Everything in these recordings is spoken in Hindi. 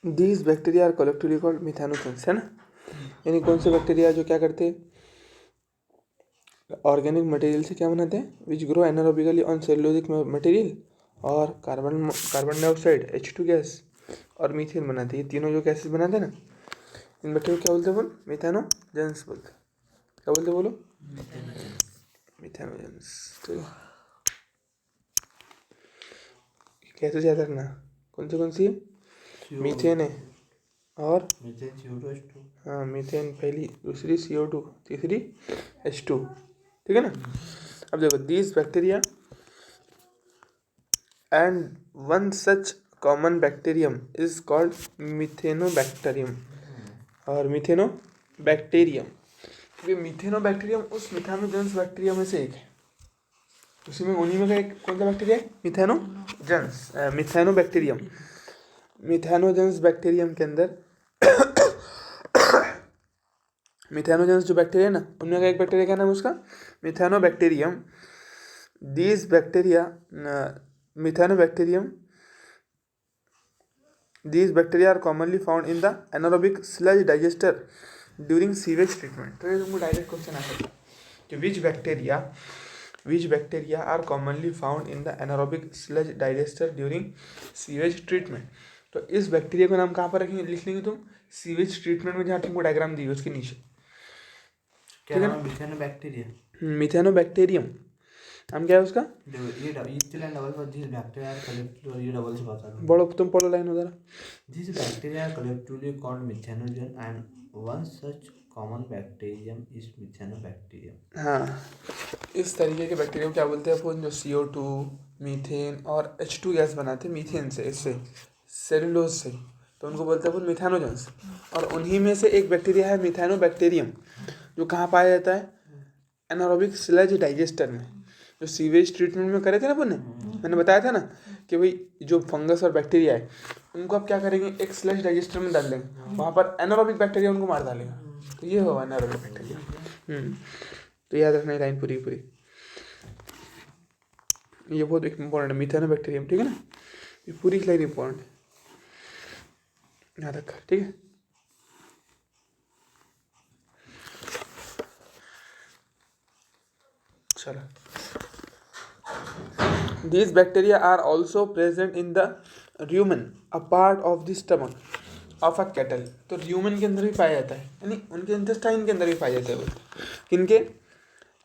These bacteria are collectively called methanogens, है ना। यानी कौन से बैक्टीरिया जो क्या करते हैं, ऑर्गेनिक मटेरियल से क्या बनाते हैं, which grow anaerobically on cellulosic material, और कार्बन डाइऑक्साइड H2 गैस और मीथेन बनाते हैं। ये तीनों जो गैसेस बनाते हैं ना, इन बैक्टीरिया क्या बोलते हैं बोल, मिथेनोजेंस बोलते हैं। क्या बोलते बोलो, मिथेनोजेंस। तो कैसे याद रखना, कौन सी है, मीथेन है, और मीथेन CO2 H2। हाँ मीथेन पहली, दूसरी CO2, तीसरी H2, ठीक है ना। अब देखो, these bacteria and one such common bacterium is called Methanobacterium, और मिथेनोबैक्टीरियम, क्योंकि मिथेनोबैक्टीरियम उस मिथेनोजेंस बैक्टीरिया में से एक है। उसी में, उन्हीं में का एक कौन सा बैक्टीरिया है, मिथेनोबैक्टीरियम। मिथेनोजेंस बैक्टीरियम के अंदर मिथेनोजेंस जो बैक्टीरिया है ना, उनमें का एक बैक्टीरिया, क्या नाम है उसका, Methanobacterium. These bacteria Methanobacterium These bacteria are commonly found in the anaerobic sludge digester during sewage treatment। तो ये तुमको डायरेक्ट क्वेश्चन आ सकता है कि which bacteria are commonly found in the anaerobic sludge digester during sewage treatment। तो इस बैक्टीरिया का नाम कहाँ पर रखेंगे, लिख लेंगे तुम सीवेज ट्रीटमेंट में, जहाँ तुमको डायग्राम दी है उसके नीचे। क्या नाम है, मिथेनोबैक्टीरिया, मिथेनोबैक्टीरियम नाम क्या है उसका। ये लाइन डबल पर दिस बैक्टीरिया आर कलेक्टिवली, और ये डबल से बता दो। बड़ो तुम पढ़ो लाइन उधर। This bacteria are collectively called methanogen and one such common bacterium is methanobacterium. हाँ, इस तरीके के बैक्टीरिया को क्या बोलते हैं अपन, जो CO2, मीथेन और H2 गैस बनाते हैं मीथेन से, इससे सेलुलोज से, तो उनको बोलते हैं अपन मिथेनोजेंस। और उन्हीं में से एक बैक्टीरिया है मिथेनोबैक्टीरियम, जो कहाँ पाया जाता है, एनारोबिक स्लज डाइजेस्टर में। जो सीवेज ट्रीटमेंट में करे थे ना अपन ने, मैंने बताया था ना कि भाई जो फंगस और बैक्टीरिया है उनको आप क्या करेंगे, एक स्लज डाइजेस्टर में डाल देंगे, वहाँ पर एनारोबिक बैक्टीरिया उनको मार डालेगा, तो ये होगा एनारोबिक बैक्टीरिया। तो याद रखना लाइन पूरी पूरी, ये बहुत इंपॉर्टेंट है, मिथेनोबैक्टीरियम, ठीक है ना। ये पूरी लाइन इंपॉर्टेंट है, याद रखा, ठीक है। चलो, these bacteria are also present in the rumen, a part of the stomach of a cattle। तो rumen के अंदर भी पाया जाता है, यानी उनके इंटेस्टाइन के अंदर भी पाया जाता है वो। किनके,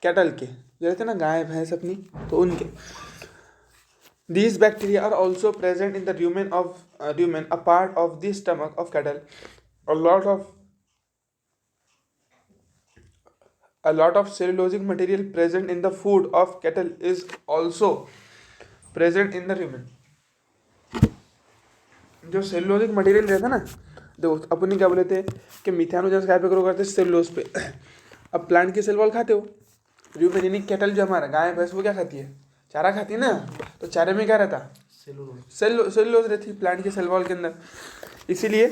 कैटल के, जो रहते हैं ना गाय भैंस अपनी, तो उनके। These bacteria are also present in the rumen, a part of the stomach of cattle। A lot of cellulosic material present in the food of cattle is also present in the rumen। जो सेलुलोजिक मटेरियल रहता है ना, देखो अपन ने क्या बोले थे कि मिथेनोजेंस क्या पे ग्रो करते हैं, सेलुलोज पे। अब प्लांट की सेल वॉल खाते हो, रूमेन यानी कैटल जो हमारा गाय भैंस, वो क्या खाती है, चारा खाती है ना। तो चारे में क्या रहता, सेलुलोज रहती है प्लांट के सेल वॉल के अंदर, इसीलिए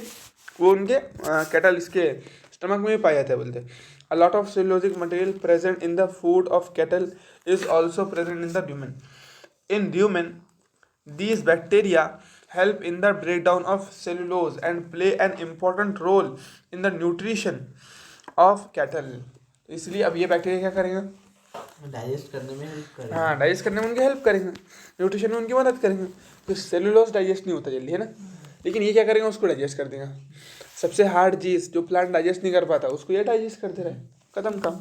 वो उनके कैटल इसके स्टमक में भी पाया जाता है। बोलते a lot of cellulosic material present in the food of cattle is also present in the rumen. In rumen these bacteria help in the breakdown of cellulose and play an important role in the nutrition of cattle। इसलिए अब ये बैक्टीरिया क्या करेंगे, डाइजेस्ट करने में हेल्प करेंगे। हाँ, डाइजेस्ट करने में उनकी हेल्प करेंगे, न्यूट्रिशन में उनकी मदद करेंगे। तो सेलुलोज डाइजेस्ट नहीं होता जल्दी, है ना, लेकिन ये क्या करेंगे, उसको डाइजेस्ट कर देगा। सबसे हार्ड चीज़ जो प्लांट डाइजेस्ट नहीं कर पाता, उसको ये डाइजेस्ट करते रहे, खत्म काम।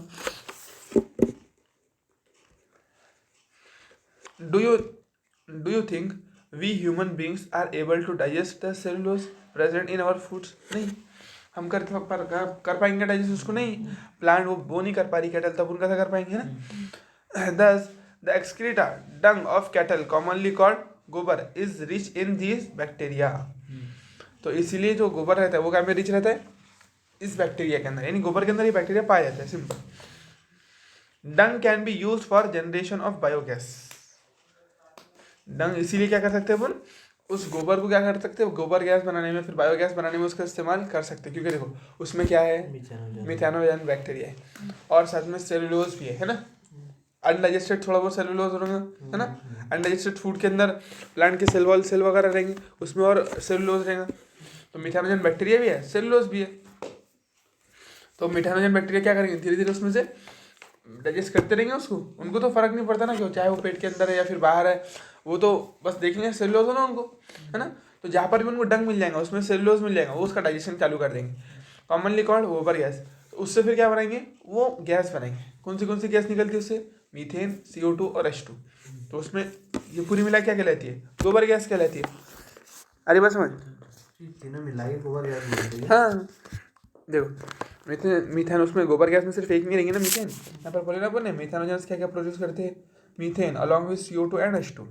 Do you think we human beings are able to digest the cellulose present in our foods? नहीं, हम कर पाएंगे डाइजेस्ट उसको, नहीं। प्लांट वो नहीं कर पा रही कैटल, तब उनका कर पाएंगे ना। Thus the excreta dung of cattle commonly called गोबर is rich in these bacteria। तो इसीलिए जो गोबर रहता है वो क्या में रिच रहता है, इस बैक्टीरिया के अंदर, यानी गोबर के अंदर ये बैक्टीरिया पाया जाता है, simple. Dung can be use for generation of biogas. Dung इसीलिए क्या कर सकते हैं अपन, उस गोबर को क्या कर सकते हैं, गोबर गैस बनाने में, फिर बायोगैस बनाने में उसका इस्तेमाल कर सकते हैं, क्योंकि देखो उसमें क्या है, मिथेनोजन बैक्टीरिया है, और साथ में सेलुलोज भी है ना। अनडाइजेस्टेड थोड़ा बहुत सेलुलोज रहेगा, है ना। अनडाइजेस्टेड फूड के अंदर प्लांट के सेल वगैरह रहेंगे, उसमें और सेलुलोज रहेगा। तो मिथानोजन बैक्टीरिया भी है, सेलुलोज भी है। तो मिथानोजन बैक्टीरिया क्या करेंगे, धीरे धीरे उसमें से डाइजेस्ट करते रहेंगे उसको। उनको तो फर्क नहीं पड़ता ना क्यों, चाहे वो पेट के अंदर है या फिर बाहर है, वो तो बस देखेंगे सेलुलोज हो ना उनको, है ना। तो जहाँ पर भी उनको डंग मिल जाएगा उसमें सेलुलोज मिल जाएगा, वो उसका डाइजेशन चालू कर देंगे। कॉमनली कॉल्ड गोबर गैस। तो उससे फिर क्या बनाएंगे, वो गैस बनाएंगे। कौन सी गैस निकलती है उससे, मीथेन, CO2 और H2। तो उसमें ये पूरी मिला क्या कहलाती है, गोबर गैस कहलाती है। अरे बस समझ, तीनों मिला के गोबर गैस बोलते हैं। हाँ देखो मीथेन उसमें गोबर गैस में सिर्फ एक नहीं रहेंगे ना मीथेन, यहाँ पर बोले ना अपने मिथेनोजेंस क्या क्या प्रोड्यूस करते हैं, methane along with CO2 and H2।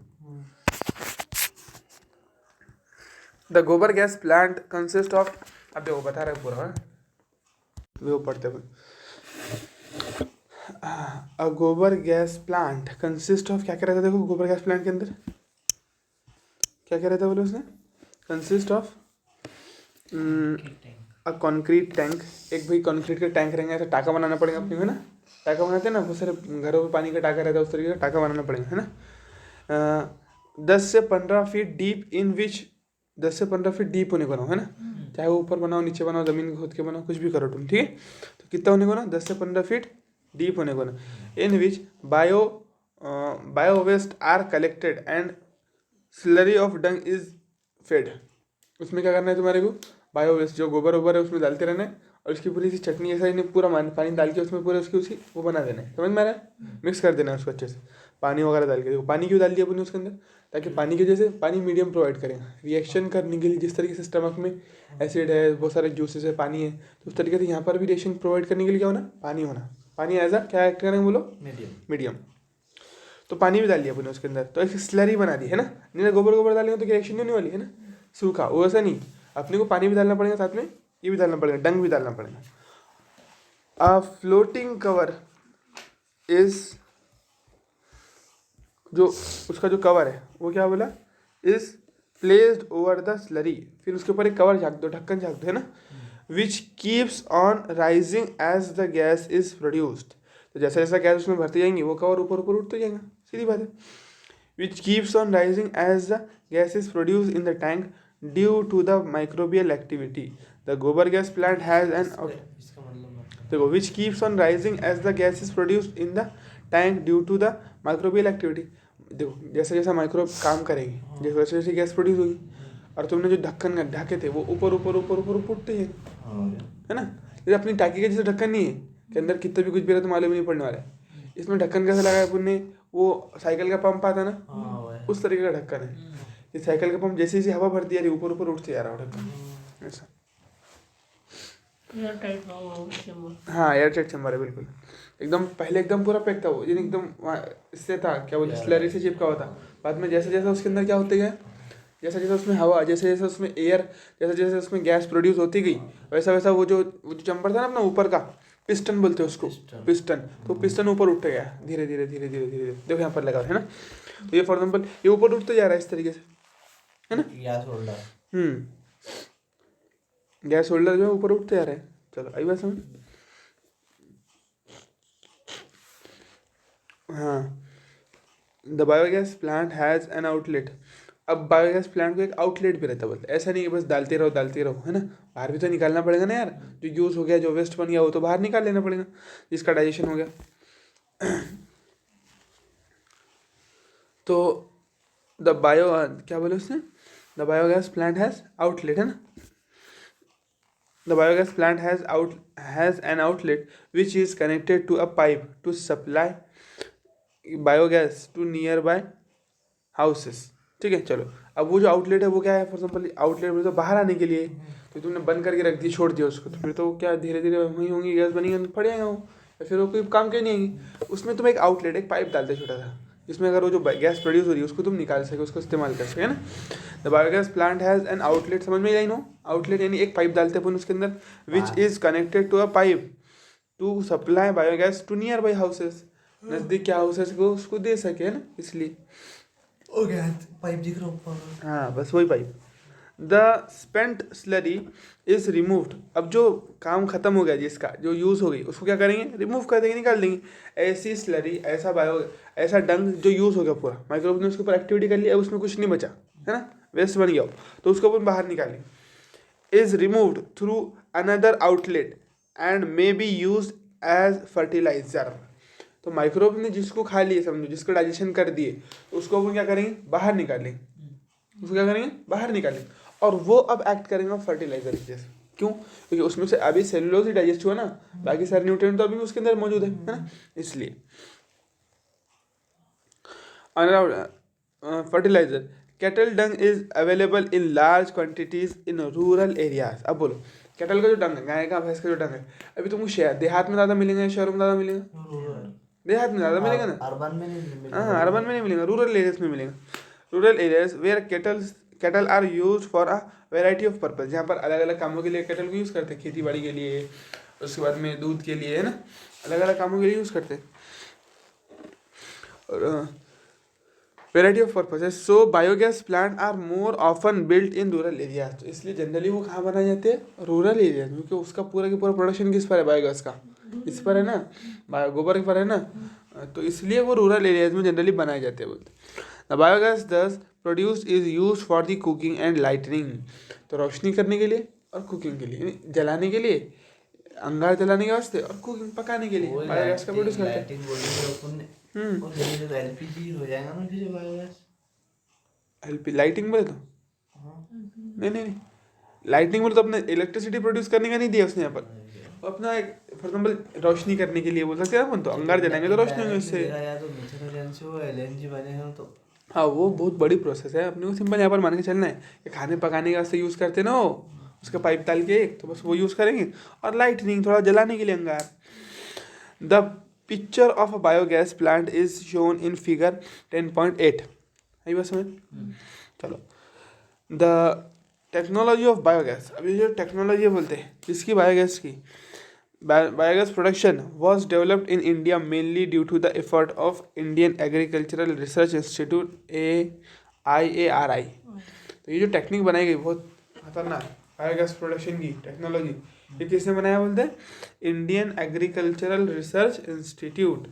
The gobar gas plant consist of, अब देखो बता रहे पूरा है वो पढ़ते हुए। अ गोबर गैस प्लांट कंसिस्ट ऑफ, क्या क्या रहता है देखो गोबर गैस प्लांट के अंदर क्या क्या रहता है बोले उसने, consist of a concrete tank. एक भाई कॉन्क्रीट का टैंक रहेंगे, ऐसा टाका बनाना पड़ेगा अपने को, है ना। टाका बनाते हैं ना, बहुत सारे घरों में पानी का टाका रहता है, उस तरीके का टाका बनाना पड़ेगा, है ना। 10 से 15 फीट डीप, इन विच 10 से 15 फीट डीप होने को ना, है ना। चाहे वो ऊपर बनाओ, नीचे बनाओ, जमीन खोद के बनाओ, कुछ भी करो तुम, ठीक है। तो कितना होने को ना, 10 से 15 फीट डीप होने को ना। In which bio waste are collected and slurry of dung is fed. उसमें क्या करना है तुम्हारे को, बायो वेस्ट जो गोबर वोबर है उसमें डालते रहना है, और उसकी पूरी सी चटनी ऐसा इन्हें पूरा पानी डाल के उसमें पूरे उसकी वो बना देना है, समझ में आ रहा है। मिक्स कर देना है उसको अच्छे से, पानी वगैरह डाल के। देखो पानी क्यों डाल दिया अपने उसके अंदर, ताकि पानी की वजह से पानी मीडियम प्रोवाइड करेगा रिएक्शन करने के लिए। जिस तरीके से स्टमक में एसिड है, बहुत सारे जूसेस है, पानी है, तो उस तरीके से यहाँ पर भी रिएक्शन प्रोवाइड करने के लिए क्या होना, पानी होना। पानी एज अ क्या एक्ट करेंगे बोलो, मीडियम। तो पानी भी डाल दिया अपने उसके अंदर, तो एक स्लरी बना दी, है ना। नहीं गोबर डालेंगे तो रिएक्शन नहीं होने वाली है ना, सूखा। वो ऐसा नहीं, अपने को पानी भी डालना पड़ेगा, साथ में ये भी डालना पड़ेगा, डंग भी डालना पड़ेगा। अ फ्लोटिंग कवर इज, जो उसका जो कवर है वो क्या बोला, is placed over the slurry. फिर उसके ऊपर एक कवर झाँक दो, ढक्कन झाँक दो, है ना। Which keeps on rising as the gas is produced. तो जैसा जैसा गैस उसमें भरती जाएंगी वो कवर ऊपर ऊपर उठते जाएगा, सीधी बात है। Which keeps on rising as the gas is produce in the tank due to the microbial activity. The gobar gas plant has an, देखो which keeps on rising as the gas is produced in the tank due to the microbial activity. देखो जैसा जैसा माइक्रोब काम करेंगे, जैसे वैसे वैसे गैस प्रोड्यूस होगी। और तुमने जो ढक्कन ढके थे वो ऊपर ऊपर ऊपर ऊपर ऊपर उठते हैं, है ना। जैसे अपनी टाकी का जैसे ढक्कन नहीं है के अंदर कितना भी कुछ भी रहा तो मालूम नहीं पड़ने वाला है। इसमें ढक्कन कैसे लगाया अपन ने, वो साइकिल का पंप आता है ना, उस तरीके का ढक्कन है। ये साइकिल का पंप जैसे जैसे हवा भरती आ रही ऊपर ऊपर उठते जा रहा है ढक्कन, ऐसा। हाँ एयर टाइट चैम्बर है बिल्कुल, एकदम पहले एकदम पूरा पैक था वो, यानी एकदम इससे था क्या बोलते, स्लरी से चिपका हुआ था। बाद में जैसे जैसे उसके अंदर क्या होते गया, जैसा जैसा उसमें हवा, जैसे जैसे उसमें एयर, जैसे जैसे उसमें गैस प्रोड्यूस होती गई, वैसा वैसा वो जो चैम्बर था ना अपना ऊपर का, पिस्टन बोलते हैं उसको, पिस्टन। तो पिस्टन ऊपर उठते गया धीरे धीरे धीरे धीरे धीरे, देखो यहाँ पर लगा है ना। तो ये फॉर एग्जाम्पल ये ऊपर उठते जा रहा है इस तरीके से, है ना। गैस होल्डर जो है ऊपर उठते जा रहे हैं। चलो आई बात समझ। हाँ, the biogas plant has an outlet. अब बायोगैस प्लांट को एक आउटलेट भी रहता है, बोलते ऐसा नहीं कि बस डालते रहो, है ना। बाहर भी तो निकालना पड़ेगा ना यार, जो यूज़ हो गया, जो वेस्ट बन गया वो तो बाहर निकाल लेना पड़ेगा, जिसका डाइजेशन हो गया। तो द बायो, क्या बोले उसने, the biogas plant has outlet, है ना। The biogas plant has an outlet which is connected to a pipe to supply biogas to nearby houses। ठीक है चलो, अब वो जो आउटलेट है वो क्या है, फॉर एग्जाम्पल आउटलेट तो बाहर आने के लिए, तो तुमने बंद करके रख दी, छोड़ दिया उसको, तो फिर तो क्या धीरे धीरे वहीं होंगी, गैस बनेगी, पड़ जाएगा वो, या फिर वो कोई काम क्यों नहीं आएगी। उसमें तुम एक आउटलेट, एक पाइप डालते छोटा सा, जिसमें अगर वो जो गैस प्रोड्यूस हो रही है उसको तुम निकाल सके, उसको इस्तेमाल कर सके, है ना। The biogas plant has an outlet, समझ में आई नो, आउटलेट यानी एक पाइप डालते हैं अपन उसके अंदर, which is connected to a pipe to supply biogas to nearby houses. नज़दीक के हाउसेस को उसको दे सके, है ना, इसलिए पाइप दिख रहा ऊपर। हाँ बस वही pipe. The spent slurry is removed. अब जो काम खत्म हो गया जिसका, जो यूज़ हो गई, उसको क्या करेंगे, रिमूव कर देंगे, निकाल देंगे। ऐसी स्लरी, ऐसा डंग जो यूज़ हो गया पूरा, माइक्रोब ने उसके ऊपर एक्टिविटी कर ली, अब उसमें कुछ नहीं बचा, है ना, वेस्ट बन गया, तो उसको अपन बाहर निकालेंगे। is removed through another outlet and may be used as fertilizer. तो माइक्रोब ने जिसको खा लिए, समझो जिसको डाइजेशन कर दिए, तो उसको अपन क्या करेंगे, बाहर निकालेंगे, उसको क्या करेंगे, बाहर निकालेंगे, और वो अब एक्ट करेंगे फर्टिलाइजर की जैसे। क्यों? क्योंकि उसमें से अभी सेलुलोज ही डाइजेस्ट हुआ ना, बाकी सारे न्यूट्रिएंट तो अभी भी उसके अंदर मौजूद है ना, इसलिए। Fertilizer cattle dung is available in large quantities in rural areas. अब बोलो, कैटल का जो डंग है, गाय का भैंस का जो डंग है, अभी तुमको शहर देहात में ज़्यादा मिलेंगे, शहरों में ज़्यादा मिलेंगे? देहात में ज़्यादा मिलेगा ना, अर्बन में नहीं मिलेगा। हाँ अर्बन में नहीं मिलेगा, रूरल एरियाज में मिलेगा। Rural areas where cattle are use for a variety of purpose, जहाँ पर अलग अलग कामों के लिए कैटल को यूज़ करते हैं, खेती बाड़ी के लिए, उसके बाद में दूध के लिए, है ना, अलग अलग कामों के लिए यूज़ करते हैं, और variety of purposes. So biogas plant are more often built in rural areas, तो इसलिए जनरली वो कहाँ बनाए जाते हैं, रूरल एरियाज में, क्योंकि उसका पूरा की पूरा प्रोडक्शन किस पर है, बायोगैस का, इस पर है ना, गोबर पर है ना, तो इसलिए वो रूरल एरियाज में जनरली बनाए जाते हैं बोलते। द बायोगैस दस produce is use for the cooking and lightning, तो रोशनी करने के लिए और कुकिंग के लिए, यानी जलाने के लिए, अंगार जलाने के वास्ते, और कुकिंग पकाने के लिए बायोगैस का प्रोड्यूस करते हैं। एलपीजी हो जाएगा ना फिर बायोगैस। एलपी लाइटिंग बोले तो नहीं नहीं नहीं, लाइटनिंग बोले तो अपने इलेक्ट्रिसिटी प्रोड्यूस करने का नहीं दिया उसने यहाँ पर, वो अपना एक फॉर एग्जाम्पल रोशनी करने के लिए बोल सकते हैं अपन, तो अंगार जलाएंगे तो रोशनी होगी उससे। या तो मिथेनोजन से वो एलएनजी बनेगा तो। हाँ वो बहुत बड़ी प्रोसेस है, अपने को सिंपल यहाँ पर मान के चलना है कि खाने पकाने के वास्ते यूज़ करते ना वो, उसका पाइप डाल के एक, तो बस वो यूज़ करेंगे, और लाइटनिंग थोड़ा जलाने के लिए अंगार। The picture of a biogas plant is shown in figure 10.8, है बस में। चलो, द टेक्नोलॉजी ऑफ बायोगैस, अभी जो टेक्नोलॉजी बोलते हैं जिसकी बायोगैस की, biogas production was developed in India mainly due to the effort of Indian agricultural research institute IARI। तो ये जो टेक्निक बनाई गई बहुत खतरनाक, बायोगैस प्रोडक्शन की टेक्नोलॉजी, ये किसने बनाया बोलते हैं, Indian agricultural research institute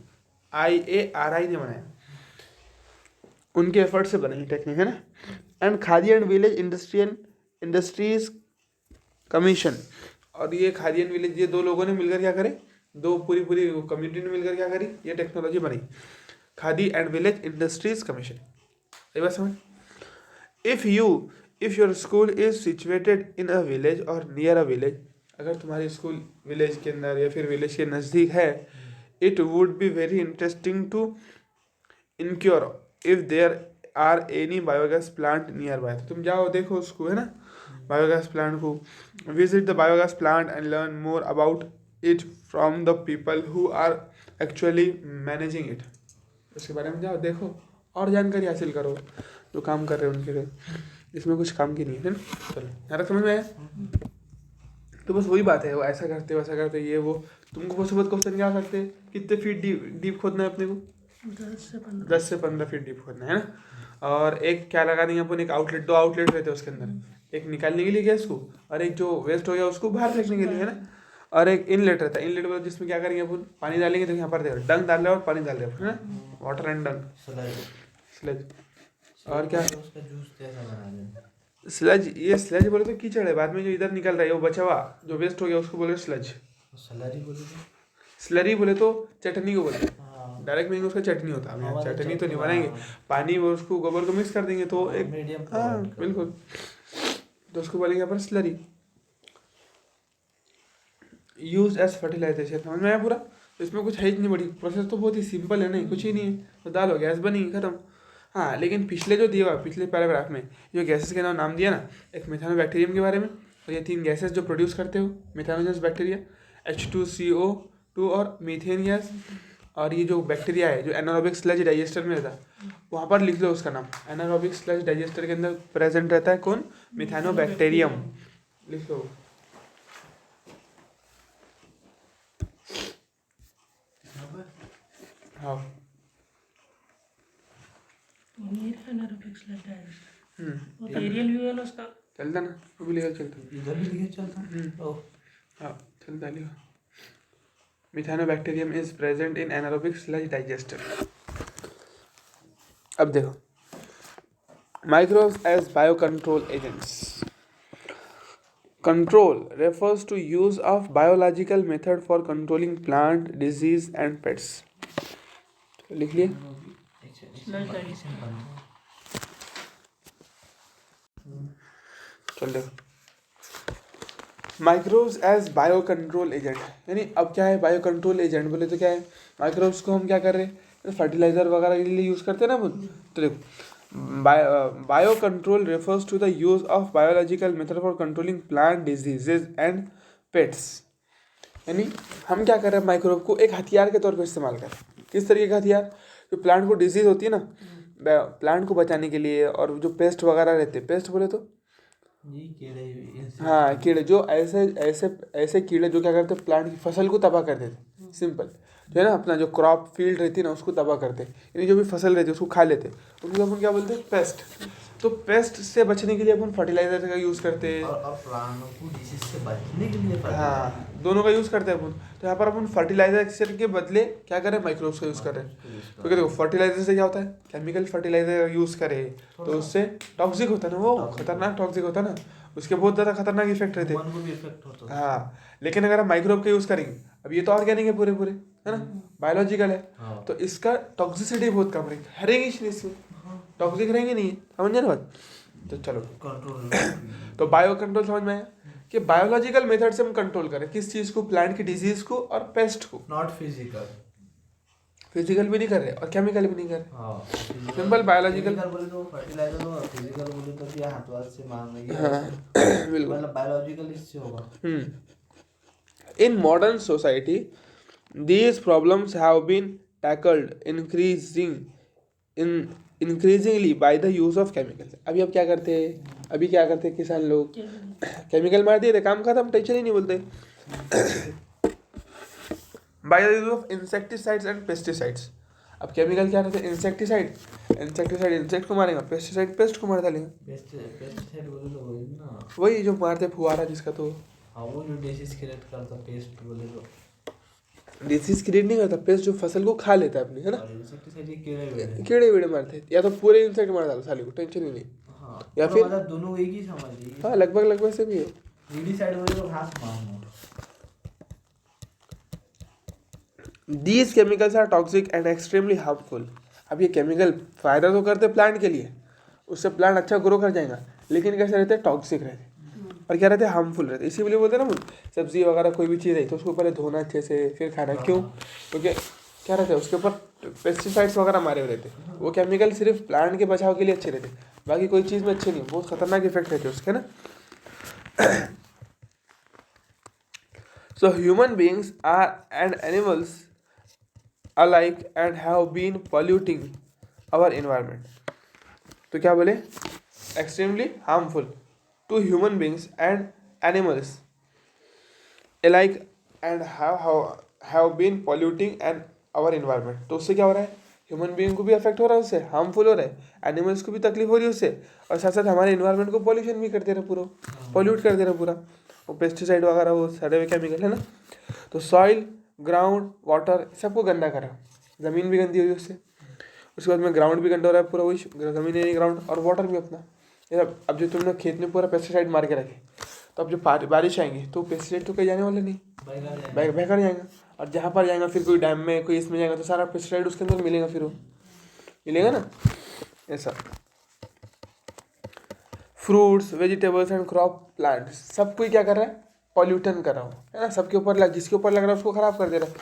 IARI ने बनाया, उनके एफर्ट से बनी टेक्निक है ना। And khadi and village industries commission, और ये खादी एंड विलेज, ये दो लोगों ने मिलकर क्या करे, दो पूरी कम्युनिटी ने मिलकर क्या करी, ये टेक्नोलॉजी बनी, khadi and village industries commission. ये बात समझ। If your school is situated in a village और नियर अ विलेज, अगर तुम्हारी स्कूल विलेज के अंदर या फिर विलेज के नज़दीक है, it would be very interesting to inquire if there are any biogas plant nearby. तो तुम जाओ देखो उसको, है ना, बायोगैस प्लांट को, visit the biogas plant and learn more about it from the people who are actually managing it. उसके बारे में जाओ देखो और जानकारी हासिल करो, जो काम कर रहे हैं उनके लिए, इसमें कुछ काम की नहीं है ना। चलो यहाँ तक समझ में आया। तो बस वही बात है, वो ऐसा करते वैसा करते, ये वो तुमको बहुत से बहुत क्वेश्चन क्या आ सकते हैं, कितने फीट डीप खोदना है अपने को, 10 से 15 फीट डीप खोदना है ना। और एक क्या लगा देंगे अपन, एक आउटलेट, 2 आउटलेट रहते हैं उसके अंदर, एक निकालने के लिए गैस को, और एक जो वेस्ट हो गया उसको बाहर फेंकने के लिए, है ना। और एक इनलेट रहता है, इनलेट वाला जिसमें क्या करेंगे अपन, पानी डालेंगे, तो यहाँ पर देखो डंग डाल रहे हो और पानी डाल रहे हो, है ना, वाटर एंड डंग, स्लज। और क्या, उसका जूस कैसा बना दें। स्लज, ये स्लज बोले तो कीचड़ है, बाद में जो इधर निकल रहा है वो बचा हुआ जो वेस्ट हो गया उसको बोले स्लज। सलरी बोले तो, स्लरी बोले तो चटनी को बोले, हाँ डायरेक्ट मीनिंग उसका चटनी होता है, हमारे चटनी तो नहीं चटनी, बनाएंगे, हाँ। पानी वो उसको गोबर को मिक्स कर देंगे तो एक मीडियम हाँ बिल्कुल, तो उसको बोलेंगे यहाँ पर स्लरी। यूज एज फर्टिलाइजेशन, समझ में आया पूरा। तो इसमें कुछ है ही नहीं, बड़ी प्रोसेस तो बहुत ही सिंपल है, नहीं कुछ ही नहीं है, तो डालो गैस बनी खत्म। हाँ लेकिन पिछले जो दिया हुआ पिछले पैराग्राफ में जो गैसेस के नाम दिया ना, एक मिथानोबैक्टीरियम के बारे में, और ये 3 गैसेस जो प्रोड्यूस करते हो मिथानोजनस बैक्टीरिया, H2CO2 और मीथेन गैस, और ये जो बैक्टीरिया है जो एनारोबिक स्लज डाइजेस्टर में रहता है, वहाँ पर लिख लो उसका नाम, एनारोबिक स्लज डाइजेस्टर के अंदर प्रेजेंट रहता है कौन, मिथानोबैक्टीरियम, लिख लो। हाँ वो तो एरियल व्यू है ना उसका, चलता ना, वो भी लेकर चलता। इधर भी लिखे चलता। ओह हाँ चलता लिखो, methanobacterium is present in anaerobic sludge digester. अब देखो, microbes as bio control agents, Control refers to use of biological method for controlling plant, disease and pests. लिख लिए? चल देखो. Microbes as bio control agent, यानी अब क्या है बायो कंट्रोल एजेंट बोले तो क्या है, माइक्रोब्स को हम क्या कर रहे हैं, फर्टिलाइजर वगैरह के लिए यूज़ करते हैं ना अपन. तो देखो bio control refers to the use of biological method for controlling plant diseases and pets. यानी हम क्या कर रहे हैं, माइक्रोब को एक हथियार के तौर पर इस्तेमाल कर रहे हैं. किस तरीके का हथियार, जो प्लांट को डिजीज होती है ना, प्लांट को बचाने के लिए, और जो पेस्ट वगैरह रहते हैं, पेस्ट बोले तो हाँ कीड़े, जो ऐसे ऐसे ऐसे कीड़े जो क्या करते हैं, प्लांट की फसल को तबाह कर देते. सिंपल जो है ना, अपना जो क्रॉप फील्ड रहती है ना उसको तबाह करते हैं, यानी जो भी फसल रहती है उसको खा लेते हैं, उनको अपन क्या बोलते हैं, पेस्ट. तो पेस्ट से बचने के लिए अपन फर्टिलाइजर का यूज़ करते हैं, और प्लांटों को डिसीज से बचने के लिए हाँ दोनों का यूज़ करते हैं अपन. तो यहाँ पर अपन फर्टिलाइजर के बदले क्या करें, माइक्रोब्स का यूज़ कर रहे हैं. क्योंकि देखो फर्टिलाइजर से क्या होता है, केमिकल फर्टिलाइजर यूज़ करे तो उससे टॉक्सिक होता है ना, वो खतरनाक टॉक्सिक होता है ना, उसके बहुत ज़्यादा खतरनाक इफेक्ट रहते हैं. हाँ लेकिन अगर हम माइक्रोब का यूज़ करेंगे, अब ये तो ऑर्गेनिक है पूरे पूरे, है ना, बायोलॉजिकल है, तो इसका टॉक्सिसिटी बहुत कम रहेगी, हरेगी इसलिए इसमें टॉक्सिक रहेंगे नहीं, समझ ना बात. तो चलो कंट्रोल. तो बायो कंट्रोल समझ में आया कि बायोलॉजिकल मेथड से हम कंट्रोल करें किस चीज़ को, प्लांट की डिजीज को और पेस्ट को. नॉट फिजिकल, फिजिकल भी नहीं कर रहे और केमिकल भी नहीं कर रहे, सिंपल बायोलॉजिकल. बोले तो फर्टिलाइजर और फिजिकल बोले तो क्या हाथ से मारने की, हाँ बिल्कुल, मतलब बायोलॉजिकल इससे होगा. In modern society, these problems have been tackled increasingly by the use of chemicals. अभी अब क्या करते हैं, अभी क्या करते हैं किसान लोग, केमिकल मार दिए थे, काम खत्म, टेंशन ही नहीं बोलते. By the use of insecticides and pesticides. अब केमिकल क्या रहते हैं, इंसेक्टिसाइड इंसेक्ट को मारेगा, पेस्टिसाइड पेस्ट को मार डालेगा. पेस्टिसाइड बोले तो वही ना, वही जो मारते फुहारा जिसका, तो हाँ वो जो डिसीज क्रिएट करता, पेस्ट बोले तो डिसीज क्रिएट नहीं करता, पेस्ट जो फसल को खा लेता है अपनी, है ना. इंसेक्टिसाइड ये कीड़े कीड़े वीड़े मारते हैं, या तो पूरे इंसेक्ट मार डालो साली को, टेंशन ही नहीं. हाँ, या फिर मतलब दोनों एक ही समझ लीजिए. हाँ लगभग से भी है. वीडीसाइड बोले तो घास मारना. These chemicals are toxic and extremely harmful. अब ये केमिकल फायदा तो करते हैं प्लांट के लिए, उससे प्लांट अच्छा ग्रो कर जाएगा, लेकिन कैसे रहते हैं, टॉक्सिक रहते हैं, और क्या रहते हैं, हार्मफुल रहते हैं. इसीलिए बोलते हैं ना, सब्जी वगैरह कोई भी चीज़ है तो उसको पहले धोना अच्छे से फिर खाना. क्यों, क्योंकि क्या रहता है उसके ऊपर पेस्टिसाइड्स वगैरह मारे हुए रहते हैं. वो केमिकल सिर्फ प्लांट के बचाव के लिए अच्छे रहते हैं, बाकी कोई चीज़ में अच्छे नहीं, बहुत खतरनाक इफेक्ट रहते हैं उसके ना. So human beings are and animals alike and have been polluting our environment. तो क्या बोले, extremely harmful to human beings and animals alike and have been polluting and our environment. तो उससे क्या हो रहा है, ह्यूमन बीइंग को भी अफेक्ट हो रहा है उससे, हार्मफुल हो रहा है, एनिमल्स को भी तकलीफ हो रही है उससे, और साथ साथ हमारे इन्वायरमेंट को पॉल्यूशन भी करते रहे, पूरा पॉल्यूट कर दे रहे पूरा, वो पेस्टिसाइड वगैरह वो सड़े हुए केमिकल है ना. तो सॉइल, ग्राउंड, वाटर सबको गंदा करा, ज़मीन भी गंदी हुई उससे, उसके बाद में ग्राउंड भी गंदा हो रहा है पूरा, वही ज़मीन नहीं ग्राउंड, और वाटर भी अपना. अब जो तुमने खेत में पूरा पेस्टिसाइड मार के रखे, तो अब जो बारिश आएंगी तो पेस्टिसाइड तो कहीं जाने वाले नहीं, बहकर जाएगा, और जहाँ पर जाएगा फिर कोई डैम में कोई इसमें जाएगा तो सारा पेस्टिसाइड उसके अंदर मिलेगा, फिर वो मिलेगा ना. ऐसा fruits, vegetables and crop plants सब कोई क्या कर रहा है, पॉल्यूटन कर रहा हूँ, है ना, सबके ऊपर जिसके ऊपर लग रहा है उसको खराब कर दे रहा है.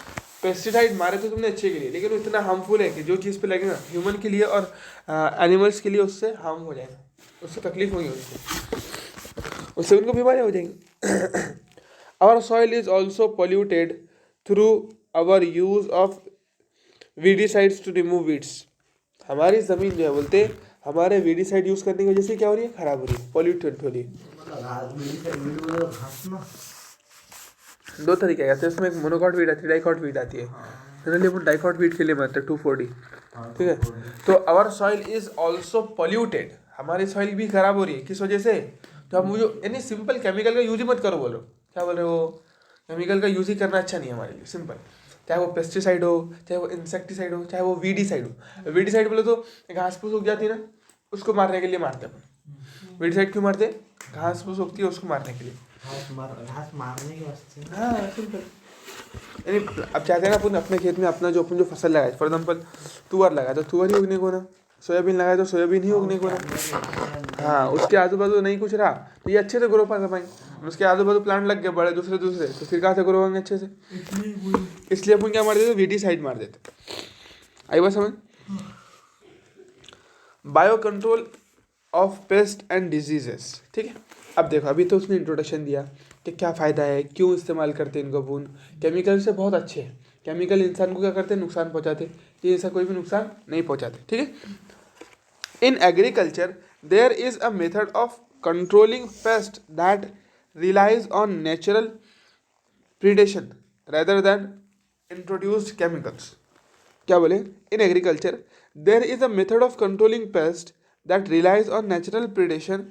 पेस्टिसाइड मारे तो तुमने अच्छे के लिए, लेकिन वो इतना हार्मफुल है कि जो चीज़ पे लगेगा ह्यूमन के लिए और एनिमल्स के लिए उससे हार्म हो जाएगा, उससे तकलीफ होगी उनको, उससे उनको बीमारियाँ हो जाएंगी. Our soil is also polluted through our use of weedicides to remove weeds. हमारी ज़मीन जो है बोलते हमारे वीडीसाइड यूज़ करने की वजह से क्या हो रही है, खराब हो रही है, पॉल्यूटेड हो रही है. दो तरीके आते हैं उसमें, एक मोनोकॉट वीड आती है, डाइकॉट वीड आती है. जनरली अपन डाइकॉट वीड के लिए मारते हैं 2,4-D, ठीक है. तो our soil is also polluted, हमारी सॉइल भी खराब हो रही है, किस वजह से, तो हम मुझे यानी सिंपल केमिकल का यूज ही मत करो बोल रहे हो, क्या बोल रहे हो, केमिकल का यूज ही करना अच्छा नहीं है हमारे लिए, सिंपल. चाहे वो पेस्टिसाइड हो, चाहे वो इंसेक्टिसाइड हो, चाहे वो वीडीसाइड हो. वीडीसाइड बोले तो घास फूस उग जाती है ना, उसको मारने के लिए मारते हैं अपन. वीडीसाइड क्यों मारते हैं, घास फूस उगती है उसको मारने के लिए. घास मारने के वास्ते। हाँ सिंपल। यानी अब चाहते हैं ना अपन अपने खेत में अपना जो अपन जो फसल लगाए, फॉर एग्जाम्पल तुअर लगाए तो तुअर ही उगने को ना, सोयाबीन लगाए तो सोयाबीन ही उगने को ना। हाँ, उसके आजू बाजू नहीं कुछ रहा तो ये अच्छे से ग्रो पा पाएंगे। उसके आजू बाजू प्लांट लग गए बड़े दूसरे दूसरे, तो फिर कहाँ से ग्रो होंगे अच्छे से। इसलिए अपन क्या मार देते, वीडी साइड मार देते। आई बात समझ। Bio control of paste and diseases, ठीक है। अब देखो, अभी तो उसने इंट्रोडक्शन दिया कि क्या फ़ायदा है, क्यों इस्तेमाल करते हैं इनको अपन। केमिकल से बहुत अच्छे हैं, केमिकल इंसान को क्या करते हैं, नुकसान पहुंचाते, ये ऐसा कोई भी नुकसान नहीं पहुंचाते, ठीक है। In agriculture there is a method of controlling pest that relies on natural predation rather than introduced chemicals. क्या बोले, in agriculture there is a method of controlling pest that relies on natural predation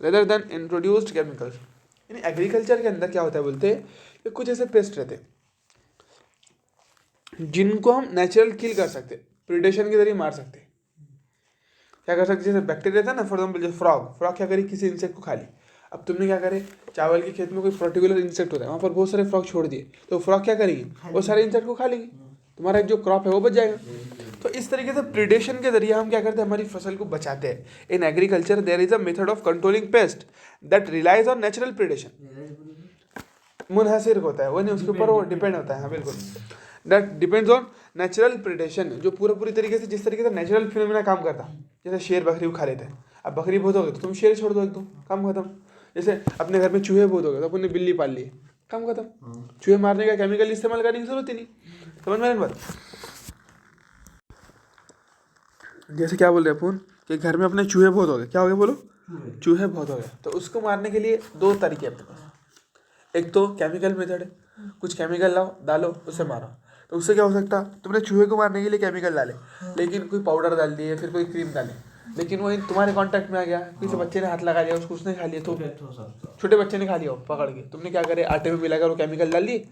rather than introduced chemicals. यानी एग्रीकल्चर के अंदर क्या होता है, बोलते हैं कि कुछ ऐसे पेस्ट रहते हैं जिनको हम नेचुरल किल कर सकते, प्रीडेशन के जरिए मार सकते। क्या कर सकते, जैसे बैक्टीरिया था ना, फॉर एग्जाम्पल जैसे फ्रॉग क्या करी, किसी इंसेक्ट को खा ली। अब तुमने क्या करे, चावल के खेत में कोई पर्टिकुलर इंसेक्ट होता है, वहाँ पर बहुत सारे फ्रॉग छोड़ दिए, तो फ्रॉग क्या करेगी, वो सारे इंसेक्ट को खा लेंगी, तुम्हारा एक जो क्रॉप है वो बच जाएगा। तो इस तरीके से प्रीडेशन के जरिए हम क्या करते हैं, हमारी फसल को बचाते हैं। In agriculture there is a method of controlling pest that relies on natural predation. मुनहसिर होता है वो, नहीं उसके ऊपर वो डिपेंड होता है। हाँ बिल्कुल, that depends on natural predation, जो पूरी तरीके से जिस तरीके से नेचुरल फिनोमेना काम करता है। जैसे शेर बकरी को खा लेते हैं, अब बकरी बहुत हो गई तो तुम शेर छोड़ दो, एकदम काम खत्म। जैसे अपने घर में चूहे बहुत हो गए तो अपन ने बिल्ली पाल ली, काम खत्म। चूहे मारने का केमिकल इस्तेमाल करने की जरूरत ही नहीं। समझ में आ रही बात। जैसे क्या बोल रहे अपन कि घर में अपने चूहे बहुत हो गए, क्या हो गए बोलो, चूहे बहुत हो गए, तो उसको मारने के लिए दो तरीके अपने पास। एक तो केमिकल मेथड है, कुछ केमिकल लाओ डालो उसे मारो। तो उससे क्या हो सकता, तुमने चूहे को मारने के लिए केमिकल डाले, लेकिन कोई पाउडर डाल दिए, फिर कोई क्रीम डाले, लेकिन वो तुम्हारे कांटेक्ट में आ गया, किसी बच्चे ने हाथ लगा लिया उसको, उसने खा लिया, तो छोटे बच्चे ने खा लिया पकड़ के, तुमने क्या करे, आटे में मिलाकर वो केमिकल डाल दिए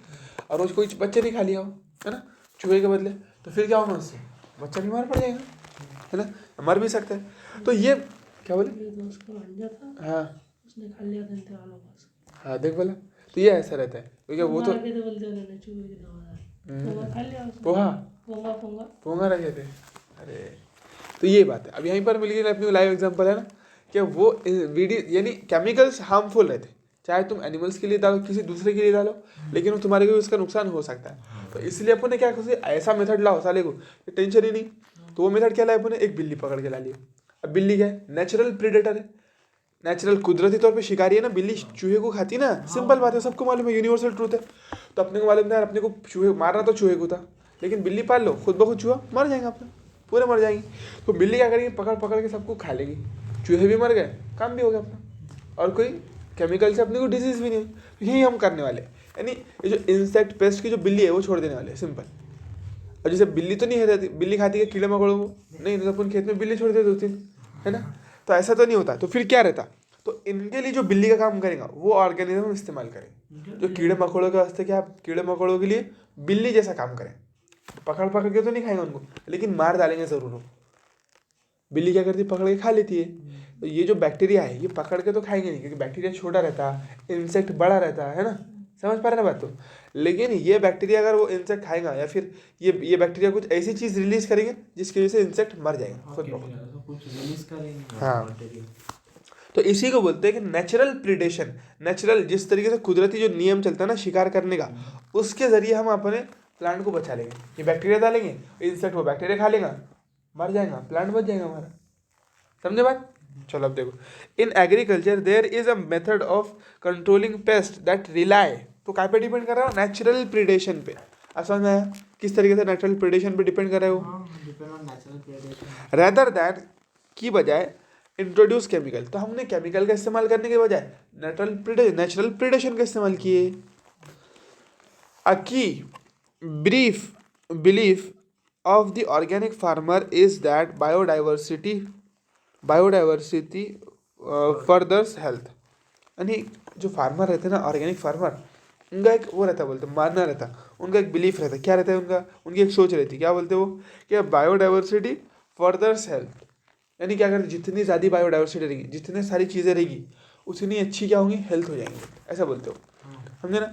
और उसको बच्चे ने खा लिया हो, है ना, चूहे के बदले, तो फिर क्या होगा उससे, बच्चा बीमार पड़ जाएगा, है ना, मर भी सकता है। तो ये क्या बोले, हाँ उसने खा लिया था इंतकाल होगा। हाँ देख बोला, तो ये ऐसा रहता है क्योंकि वो तो पोहा पोंगा रखे थे। अरे तो ये बात है। अब यहीं पर मिल गई अपनी लाइव एग्जांपल है ना, कि वो वीडियो यानी केमिकल्स हार्मफुल रहते, चाहे तुम एनिमल्स के लिए डालो, किसी दूसरे के लिए डालो, लेकिन वो तुम्हारे को उसका नुकसान हो सकता है। तो इसलिए अपन ने क्या ऐसा मेथड लाओ साले को टेंशन ही नहीं। तो वो मेथड क्या लाया अपन ने, एक बिल्ली पकड़ के ला लिया। अब बिल्ली क्या है, नेचुरल प्रीडेटर है, नेचुरल कुदरती तौर पे शिकारी है ना, बिल्ली चूहे को खाती है ना, सिंपल बात है, सबको मालूम है, यूनिवर्सल ट्रूथ है। तो अपने को मालूम था यार, अपने को चूहे मारना तो चूहे को था, लेकिन बिल्ली पाल लो, खुद ब खुद चूहा मर जाएगा अपना, पूरे मर जाएंगे। तो बिल्ली क्या करेगी, पकड़ पकड़ के सबको खा लेगी, चूहे भी मर गए, काम भी हो गया अपना, और कोई केमिकल से अपने को डिजीज भी नहीं हुई। तो यही हम करने वाले, यानी ये जो इंसेक्ट पेस्ट की जो बिल्ली है वो छोड़ देने वाले, सिंपल। और जैसे बिल्ली तो नहीं रहती, बिल्ली खाती है कीड़े मकोड़ों को, नहीं तो अपन खेत में बिल्ली छोड़ देते 2-3, है ना, तो ऐसा तो नहीं होता। तो फिर क्या रहता, तो इनके लिए जो बिल्ली का काम करेगा वो ऑर्गेनिज्म हम इस्तेमाल करें, जो कीड़े मकोड़ों के वास्ते क्या, कीड़े मकोड़ों के लिए बिल्ली जैसा काम करें। पकड़ पकड़ के तो नहीं खाएंगे उनको, लेकिन मार डालेंगे जरूर हो। बिल्ली क्या करती है, पकड़ के खा लेती है। तो ये जो बैक्टीरिया है ये पकड़ के तो खाएंगे नहीं, क्योंकि बैक्टीरिया छोटा रहता है, इंसेक्ट बड़ा रहता है ना, समझ पा रहे ना बात। तो लेकिन ये बैक्टीरिया अगर वो इंसेक्ट खाएगा, या फिर ये बैक्टीरिया कुछ ऐसी चीज रिलीज करेंगे जिसकी वजह से इंसेक्ट मर जाएगा खुद ब खुद। हाँ, तो इसी को बोलते हैं कि नेचुरल प्रीडेशन। नेचुरल जिस तरीके से कुदरती जो नियम चलता है ना शिकार करने का, उसके जरिए हम अपने प्लांट को बचा लेंगे। ये बैक्टीरिया डालेंगे, इंसेक्ट वो बैक्टीरिया खा लेगा, मर जाएगा, प्लांट बच जाएगा हमारा। समझे बात। चलो अब देखो, in agriculture there is a method of controlling pest that rely, तो काय पे डिपेंड कर रहा है, नेचुरल प्रीडेशन पे। समझ में आया किस तरीके से नेचुरल प्रीडेशन पे डिपेंड कर रहे हो, रेदर दैट की बजाय इंट्रोड्यूस केमिकल। तो हमने केमिकल का इस्तेमाल करने के बजाय नेचुरल प्रीडेशन का इस्तेमाल किए। अ की brief belief of the organic farmer is that biodiversity furthers health। यानी जो फार्मर रहते हैं ना, ऑर्गेनिक फार्मर, उनका एक वो रहता है, बोलते मानना रहता, उनका एक बिलीफ रहता। क्या रहता है उनका, उनकी एक सोच रहती, क्या बोलते वो, कि बायोडाइवर्सिटी फर्दर्स हेल्थ। यानी क्या करते, जितनी ज़्यादा बायोडाइवर्सिटी रहेगी, जितनी सारी चीज़ें रहेगी, उतनी अच्छी क्या होंगी, हेल्थ हो जाएंगी, ऐसा बोलते हो, समझे ना।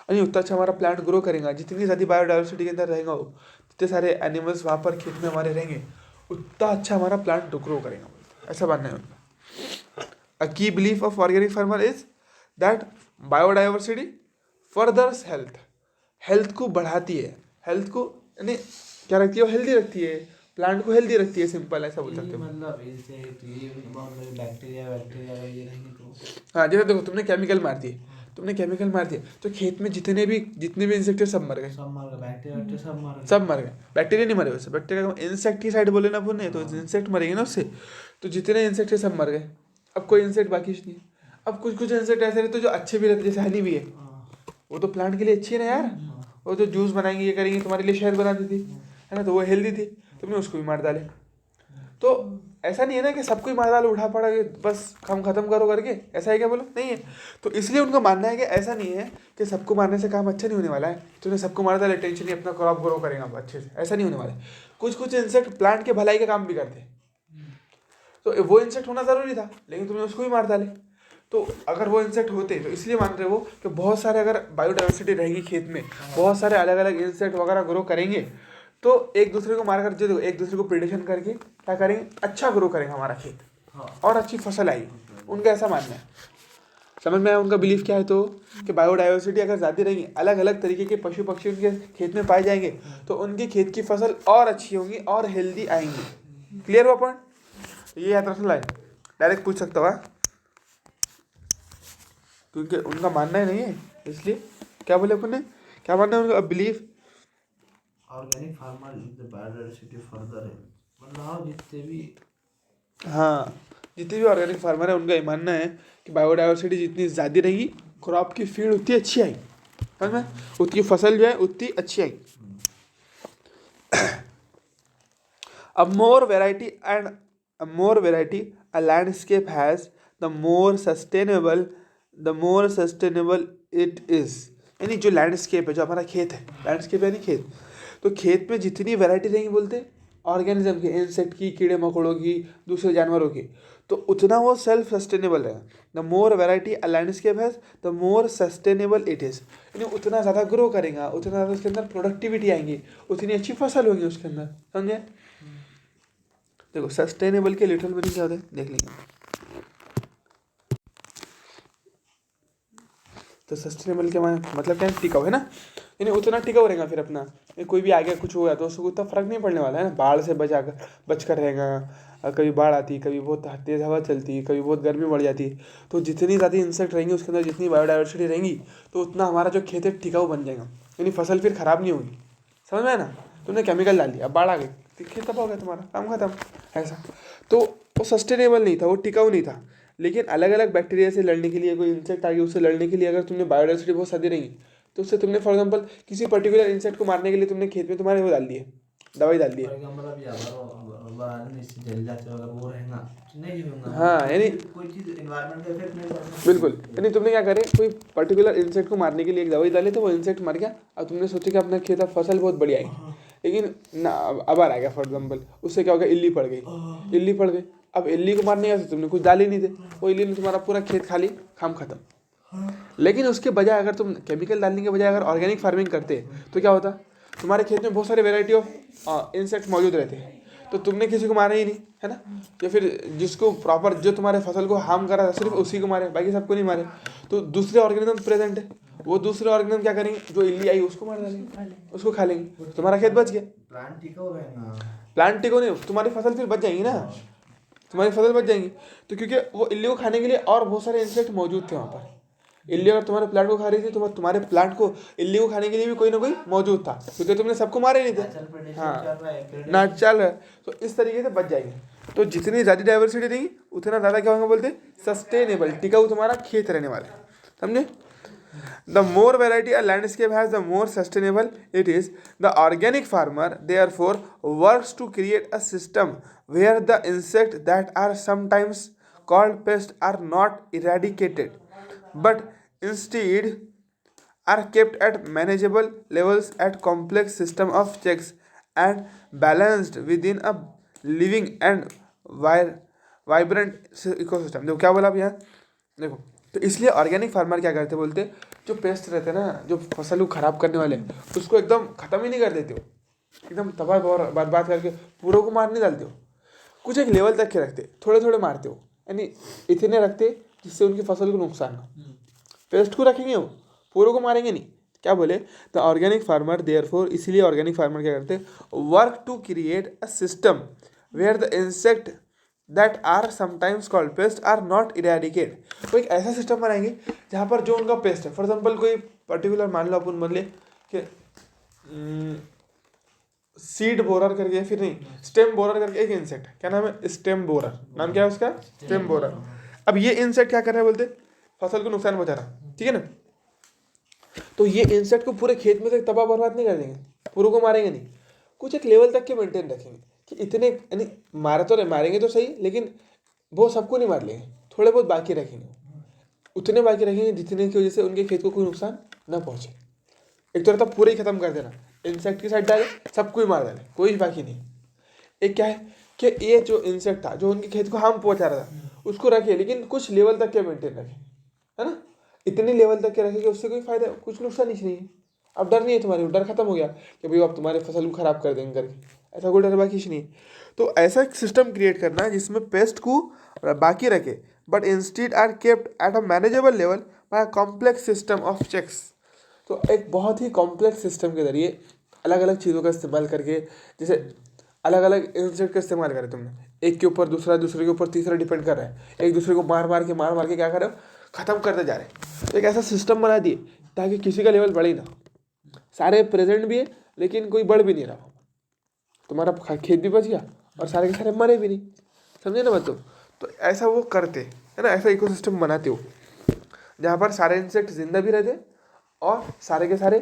नहीं उतना अच्छा हमारा प्लांट ग्रो करेगा, जितनी ज़्यादा बायोडाइवर्सिटी के अंदर रहेगा वो, जितने सारे एनिमल्स वहाँ पर खेत में हमारे रहेंगे, उतना अच्छा हमारा प्लांट ग्रो करेगा, ऐसा मानना है उनका। अ की belief of organic farmer is that biodiversity furthers health, health को बढ़ाती है, हेल्थ को यानी क्या रखती है, वो हेल्दी रखती है, प्लांट को हेल्दी रखती है, सिंपल ऐसा बोल सकते हो। मतलब इससे ये बहुत बैक्टीरिया बैक्टीरिया ये रहेंगे तो। हाँ जैसे देखो तुमने केमिकल मार दिए, तुमने केमिकल मार दिया तो खेत में जितने भी इंसेक्ट सब मर गए, सब मर गए, बैक्टीरिया सब मर गए, सब मर गए। बैक्टीरिया नहीं मरे उससे, बैक्टीरिया इंसेक्टिसाइड बोले ना अपन ने, तो इंसेक्ट मरेंगे ना उससे, तो जितने इंसेक्ट है सब मर गए, अब कोई इंसेक्ट बाकी नहीं है। अब कुछ कुछ इंसेक्ट ऐसे रहते जो अच्छे भी रहते, जैसे हनी भी है, वो तो प्लांट के लिए अच्छी है ना यार, वो तो जूस बनाएंगे ये करेंगे, तुम्हारे लिए शहद बनाती थी, है ना, तो वो हेल्दी थी, तुमने उसको भी मार डाले। तो ऐसा नहीं है ना कि सबको ही मार डालो उठा पड़ा के बस काम खत्म करो करके, ऐसा है क्या, बोलो नहीं है। तो इसलिए उनका मानना है कि ऐसा नहीं है कि सबको मारने से काम अच्छा नहीं होने वाला है, तुमने सबको मार डाले टेंशन नहीं, अपना क्रॉप ग्रो करेगा अच्छे से, ऐसा नहीं होने वाला है। कुछ कुछ इंसेक्ट प्लांट के भलाई का काम भी करते हैं, तो वो इंसेक्ट होना ज़रूरी था, लेकिन तुमने उसको भी मार डाले। तो अगर वो इंसेक्ट होते, तो इसलिए मान रहे हो कि बहुत सारे अगर बायोडाइवर्सिटी रहेगी खेत में, बहुत सारे अलग अलग इंसेक्ट वगैरह ग्रो करेंगे, तो एक दूसरे को मार कर जो एक दूसरे को प्रिडेशन करके क्या करेंगे, अच्छा ग्रो करेंगे हमारा खेत, और अच्छी फसल आएगी, उनका ऐसा मानना है। समझ में आया उनका बिलीफ क्या है, तो कि बायोडाइवर्सिटी अगर ज़्यादा रहेगी, अलग अलग तरीके के पशु पक्षी उनके खेत में पाए जाएंगे, तो उनके खेत की फसल और अच्छी होंगी और हेल्दी आएंगी। क्लियर हुआ पॉइंट, ये याद रखना, लाइन डायरेक्ट पूछ सकता हुआ, क्योंकि उनका मानना ही नहीं है, इसलिए क्या बोले अपन ने, क्या मानना है उनका belief. Organic farmer is the biodiversity further है, मतलब जितने भी, हाँ जितने भी ऑर्गेनिक फार्मर है उनका ये मानना है कि बायोडाइवर्सिटी जितनी ज़्यादा रहेगी, क्रॉप की फील्ड उतनी अच्छी आएगी, समझ में, उतनी फसल जो है उतनी अच्छी आएगी। अब more variety a landscape has the more sustainable it is, यानी जो लैंडस्केप है, जो हमारा खेत है, लैंडस्केप यानी खेत, तो खेत में जितनी वैरायटी रहेंगी, बोलते ऑर्गेनिज्म की, इंसेक्ट की, कीड़े मकोड़ों की, दूसरे जानवरों की, तो उतना वो सेल्फ सस्टेनेबल रहेगा। The more variety a landscape has the more sustainable it is, यानी उतना ज़्यादा ग्रो करेगा, उतना ज़्यादा उसके अंदर प्रोडक्टिविटी आएंगी, उतनी अच्छी फसल होगी उसके अंदर, समझे। देखो सस्टेनेबल के लिटरल मीनिंग क्या होता है देख लेंगे। तो सस्टेनेबल के मतलब क्या है, टिकाऊ है ना, यानी उतना टिकाऊ रहेगा फिर अपना, कोई भी आगे कुछ हुआ तो उसको उतना फर्क नहीं पड़ने वाला है ना, बाढ़ से बचकर रहेगा, कभी बाढ़ आती, कभी बहुत तेज़ हवा चलती, कभी बहुत गर्मी बढ़ जाती, तो जितनी ज़्यादा इंसेक्ट रहेंगी उसके अंदर, जितनी बायोडाइवर्सिटी रहेंगी, तो उतना हमारा जो खेत है टिकाऊ बन जाएगा, यानी फसल फिर ख़राब नहीं होगी, समझ में है ना। तुमने केमिकल डाल दिया, अब बाढ़ आ गई, खेत तबाह हो गया, तुम्हारा काम खत्म, ऐसा। तो वो सस्टेनेबल नहीं था, वो टिकाऊ नहीं था। लेकिन अलग अलग बैक्टीरिया से लड़ने के लिए, कोई इंसेक्ट आ गई उससे लड़ने के लिए, अगर तुमने बायोडाइवर्सिटी बहुत सारी रहेंगी, तो उससे तुमने फॉर एग्जांपल किसी पर्टिकुलर इंसेक्ट को मारने के लिए तुमने खेत में तुम्हारे वो डाल दिए, दवाई डाल दी है। हाँ यानी कोई चीज एनवायरनमेंट का इफेक्ट नहीं पड़ता, बिल्कुल, यानी तुमने क्या करे, कोई पर्टिकुलर इंसेक्ट को मारने के लिए एक दवाई डाली, तो वो इंसेक्ट मर गया, और तुमने सोचा कि अपना खेत अब फसल बहुत बढ़िया आएगी, लेकिन ना अबार आ गया फॉर एग्जाम्पल, उससे क्या हो गया, इल्ली पड़ गई, इल्ली पड़ गई, अब इल्ली को मारने का तुमने कुछ डाल ही नहीं थे, वो इल्ली ने तुम्हारा पूरा खेत खाली, काम खत्म। लेकिन उसके बजाय अगर तुम केमिकल डालने के बजाय अगर ऑर्गेनिक फार्मिंग करते, तो क्या होता, तुम्हारे खेत में बहुत सारे वेराइटी ऑफ इंसेक्ट मौजूद रहते हैं, तो तुमने किसी को मारा ही नहीं, है ना, या फिर जिसको प्रॉपर जो तुम्हारे फसल को हार्म कर रहा था सिर्फ उसी को मारे, बाकी सबको नहीं मारे, तो दूसरे ऑर्गेनिज्म प्रेजेंट है, वो दूसरे ऑर्गेनिज्म क्या करेंगे, जो इल्ली आई उसको मार डालेंगे, उसको खा लेंगे, तुम्हारा खेत बच गया। प्लांट टिकाऊ रहेगा, प्लांट टिको नहीं, तुम्हारी फसल फिर बच जाएंगी ना, तुम्हारी फसल बच जाएंगी, तो क्योंकि वो इल्ली को खाने के लिए और बहुत सारे इंसेक्ट मौजूद थे वहाँ पर। इल्ली अगर तुम्हारे प्लांट को खा रही थी, तो तुम्हारे प्लांट को इल्ली को खाने के लिए भी कोई ना कोई मौजूद था, क्योंकि तुमने सबको मारे नहीं थे। हाँ ना चल रहा है, तो इस तरीके से बच जाएंगे। तो जितनी ज़्यादा डाइवर्सिटी रहेगी उतना ज़्यादा क्या होगा, बोलते सस्टेनेबल, टिकाऊ तुम्हारा खेत रहने वाला है, समझे। The more variety a landscape has, the more sustainable it is. The organic farmer therefore works to create a system where the insects that are sometimes called pests are not eradicated, but instead are kept at manageable levels at complex system of checks and balanced within a living and vibrant ecosystem। देखो क्या बोला अब यहाँ, देखो, तो इसलिए ऑर्गेनिक फार्मर क्या करते बोलते, जो पेस्ट रहते हैं ना, जो फसल को खराब करने वाले, उसको एकदम खत्म ही नहीं कर देते हो, एकदम तबाह बर्बाद करके पूरों को मार नहीं डालते हो, कुछ एक लेवल तक के रखते, थोड़े थोड़े मारते हो, यानी इतने रखते जिससे उनकी फसल को नुकसान हो। पेस्ट को रखेंगे वो, पूरों को मारेंगे नहीं। क्या बोले, द ऑर्गेनिक फार्मर देयरफॉर, इसीलिए ऑर्गेनिक फार्मर क्या करते, work to create a system where the insect that are sometimes called pest are not eradicate. वो एक ऐसा सिस्टम बनाएंगे जहाँ पर जो उनका पेस्ट है, फॉर एग्जाम्पल कोई पर्टिकुलर मान लो अपन मान ले कि सीड बोरर करके, फिर नहीं स्टेम बोरर करके एक इंसेक्ट, क्या नाम है, स्टेम बोरर, नाम क्या है उसका, स्टेम बोरर। अब ये इंसेक्ट क्या कर रहा है बोलते, फसल को नुकसान पहुंचा रहा, ठीक है ना। तो ये इंसेक्ट को पूरे खेत में से तबाह बर्बाद नहीं कर देंगे, पूरों को मारेंगे नहीं, कुछ एक लेवल तक के मेंटेन रखेंगे कि इतने, यानी मारेंगे तो सही, लेकिन वो सबको नहीं मार लेंगे, थोड़े बहुत बाकी रखेंगे, उतने बाकी रखेंगे जितने की वजह से उनके खेत को कोई नुकसान ना पहुंचे। एक तो रहता पूरे ही खत्म कर देना, इंसेक्ट की साइड डाले, सबको ही मार डाले, कोई बाकी नहीं। एक क्या है कि ये जो इंसेक्ट था जो उनके खेत को हार्म पहुंचा रहा था, उसको रखे, लेकिन कुछ लेवल तक के मेंटेन रखे, है ना, इतनी लेवल तक के रखे कि उससे कोई फायदा, कुछ नुकसान ही नहीं है। अब डर नहीं है तुम्हारे, डर खत्म हो गया कि भाई अब तुम्हारे फसल को खराब कर देंगे करके, ऐसा कोई डर बाकी नहीं है। तो ऐसा एक सिस्टम क्रिएट करना है जिसमें पेस्ट को बाकी रखे, but instead are kept at a manageable level by a complex system of checks. तो एक बहुत ही कॉम्प्लेक्स सिस्टम के जरिए अलग अलग चीज़ों का इस्तेमाल करके, जैसे अलग अलग इंसेक्ट का इस्तेमाल करें तुमने, एक के ऊपर दूसरा, दूसरे के ऊपर तीसरा डिपेंड कर रहा है, एक दूसरे को मार मार के क्या कर रहे हो, ख़त्म करते जा रहे हैं। तो एक ऐसा सिस्टम बना दिए ताकि किसी का लेवल बढ़े ही ना, सारे प्रेजेंट भी है लेकिन कोई बढ़ भी नहीं रहा, तुम्हारा खेत भी बच गया और सारे के सारे मरे भी नहीं, समझे ना बात। तो ऐसा वो करते है ना, ऐसा इकोसिस्टम बनाते हो जहाँ पर सारे इंसेक्ट जिंदा भी रहते और सारे के सारे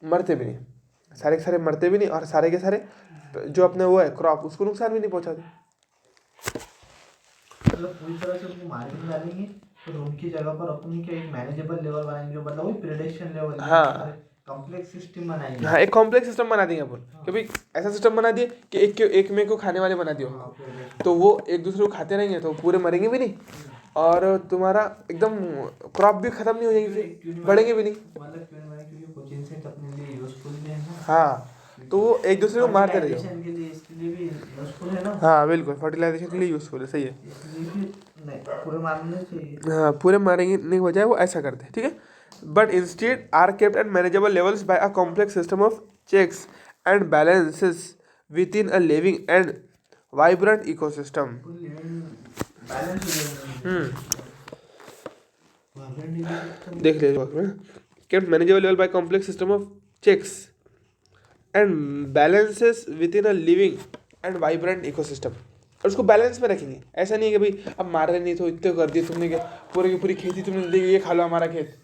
मरते भी नहीं, सारे के सारे मरते भी नहीं, और सारे के सारे जो अपने वो है क्रॉप, उसको नुकसान भी नहीं पहुंचाते। मतलब पूरी तरह से उनको मार के नहीं डालेंगे, तो उनकी जगह पर अपन क्या एक मैनेजेबल लेवल बनाएंगे, मतलब वही प्रेडिक्शन लेवल, हाँ, कॉम्प्लेक्स सिस्टम बनाएंगे। हाँ, एक कॉम्प्लेक्स सिस्टम बना देंगे अपन, कि भाई ऐसा सिस्टम बना दिए कि एक में को खाने वाले बना दियो, तो वो एक दूसरे को खाते रहेंगे तो पूरे मरेंगे भी नहीं, और तुम्हारा एकदम क्रॉप भी खत्म नहीं हो जाएगी, बढ़ेंगे भी नहीं। मतलब क्यों नहीं, क्योंकि कुछ इंसेक्ट अपने लिए यूजफुल भी है ना। हाँ, तो वो एक दूसरे को मारते रहेंगे। फर्टिलाइजेशन के लिए, इसके लिए भी यूजफुल है ना। हाँ बिल्कुल, फर्टिलाइजेशन के लिए यूजफुल है, सही है। इसलिए भी नहीं पूरे मारने चाहिए। हाँ, पूरे मारेंगे नहीं हो जाए, वो ऐसा करते हैं, ठीक है। But instead are kept at manageable levels by a complex system of checks and balances within a living and vibrant ecosystem. देख लीजिए, kept manageable level by complex system of checks and balances within a living and vibrant ecosystem। और उसको बैलेंस में रखेंगे, ऐसा नहीं है कि भाई अब मार रहे नहीं तो इतने कर दिए तुमने, क्या पूरी की पूरी खेती तुमने दी, ये खा लो हमारा खेत,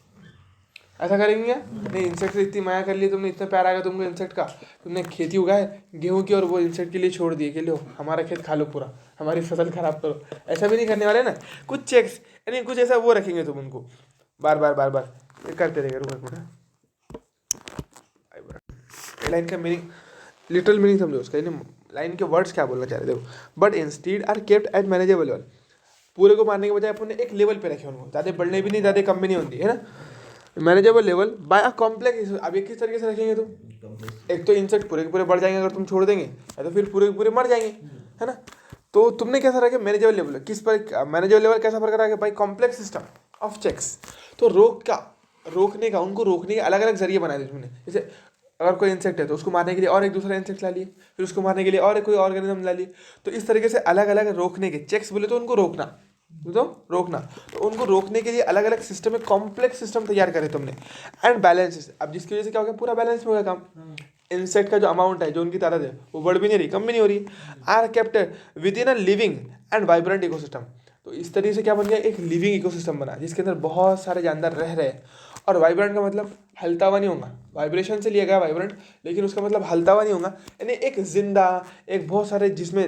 ऐसा करेंगे क्या? नहीं, इंसेक्ट से इतनी माया कर ली तुमने, इतना प्यार आ गया तुमको इंसेक्ट का, तुमने खेती उगाए गेहूं की और वो इंसेक्ट के लिए छोड़ दिए कि लो हमारा खेत खा लो पूरा, हमारी फसल खराब करो, ऐसा भी नहीं करने वाले ना। कुछ चेक्स यानी कुछ ऐसा वो रखेंगे तुम उनको, बार बार करते रहेंगे। रुको लाइन का मीनिंग, लिटरल मीनिंग समझो उसका, लाइन के वर्ड्स क्या बोलना चाह रहे, देखो। But instead are kept at manageable level, पूरे को मारने के बजाय अपन ने एक लेवल पे रखे उनको, ज़्यादा बढ़ने भी नहीं, ज़्यादा कम भी नहीं होती है ना, manageable level by a complex. अब ये किस तरीके से रखेंगे तुम, एक तो इंसेक्ट पूरे के पूरे बढ़ जाएंगे अगर तुम छोड़ देंगे, या तो फिर पूरे के पूरे मर जाएंगे, है ना। तो तुमने कैसा रखे, मैनेजेबल लेवल, किस पर मैनेजेबल लेवल कैसा प्रकार रखे, by complex system of checks. तो रोकने का उनको रोकने के अलग अलग जरिए बना दिए तुमने। जैसे अगर कोई इंसेक्ट है तो उसको मारने के लिए और एक दूसरा इंसेक्ट ला लिए, फिर उसको मारने के लिए और कोई ऑर्गेनिज्म ला लिए। तो इस तरीके से अलग अलग रोकने के, चेक्स बोले तो उनको रोकना, तो उनको रोकने के लिए अलग अलग सिस्टम, एक कॉम्प्लेक्स सिस्टम तैयार करे तुमने। एंड बैलेंसेस, अब जिसकी वजह से क्या हो गया, पूरा बैलेंस में हो गया काम। इंसेक्ट का जो अमाउंट है, जो उनकी तादाद है, वो बढ़ भी नहीं रही, कम भी नहीं हो रही। Are kept within a living and vibrant ecosystem. तो इस तरीके से क्या बन गया, एक लिविंग इकोसिस्टम बना जिसके अंदर बहुत सारे जानदार रह रहे हैं। और वाइब्रेंट का मतलब हलता हुआ नहीं होगा, वाइब्रेशन से लिया गया वाइब्रेंट, लेकिन उसका मतलब हलता हुआ नहीं होगा, यानी एक जिंदा, एक बहुत सारे जिसमें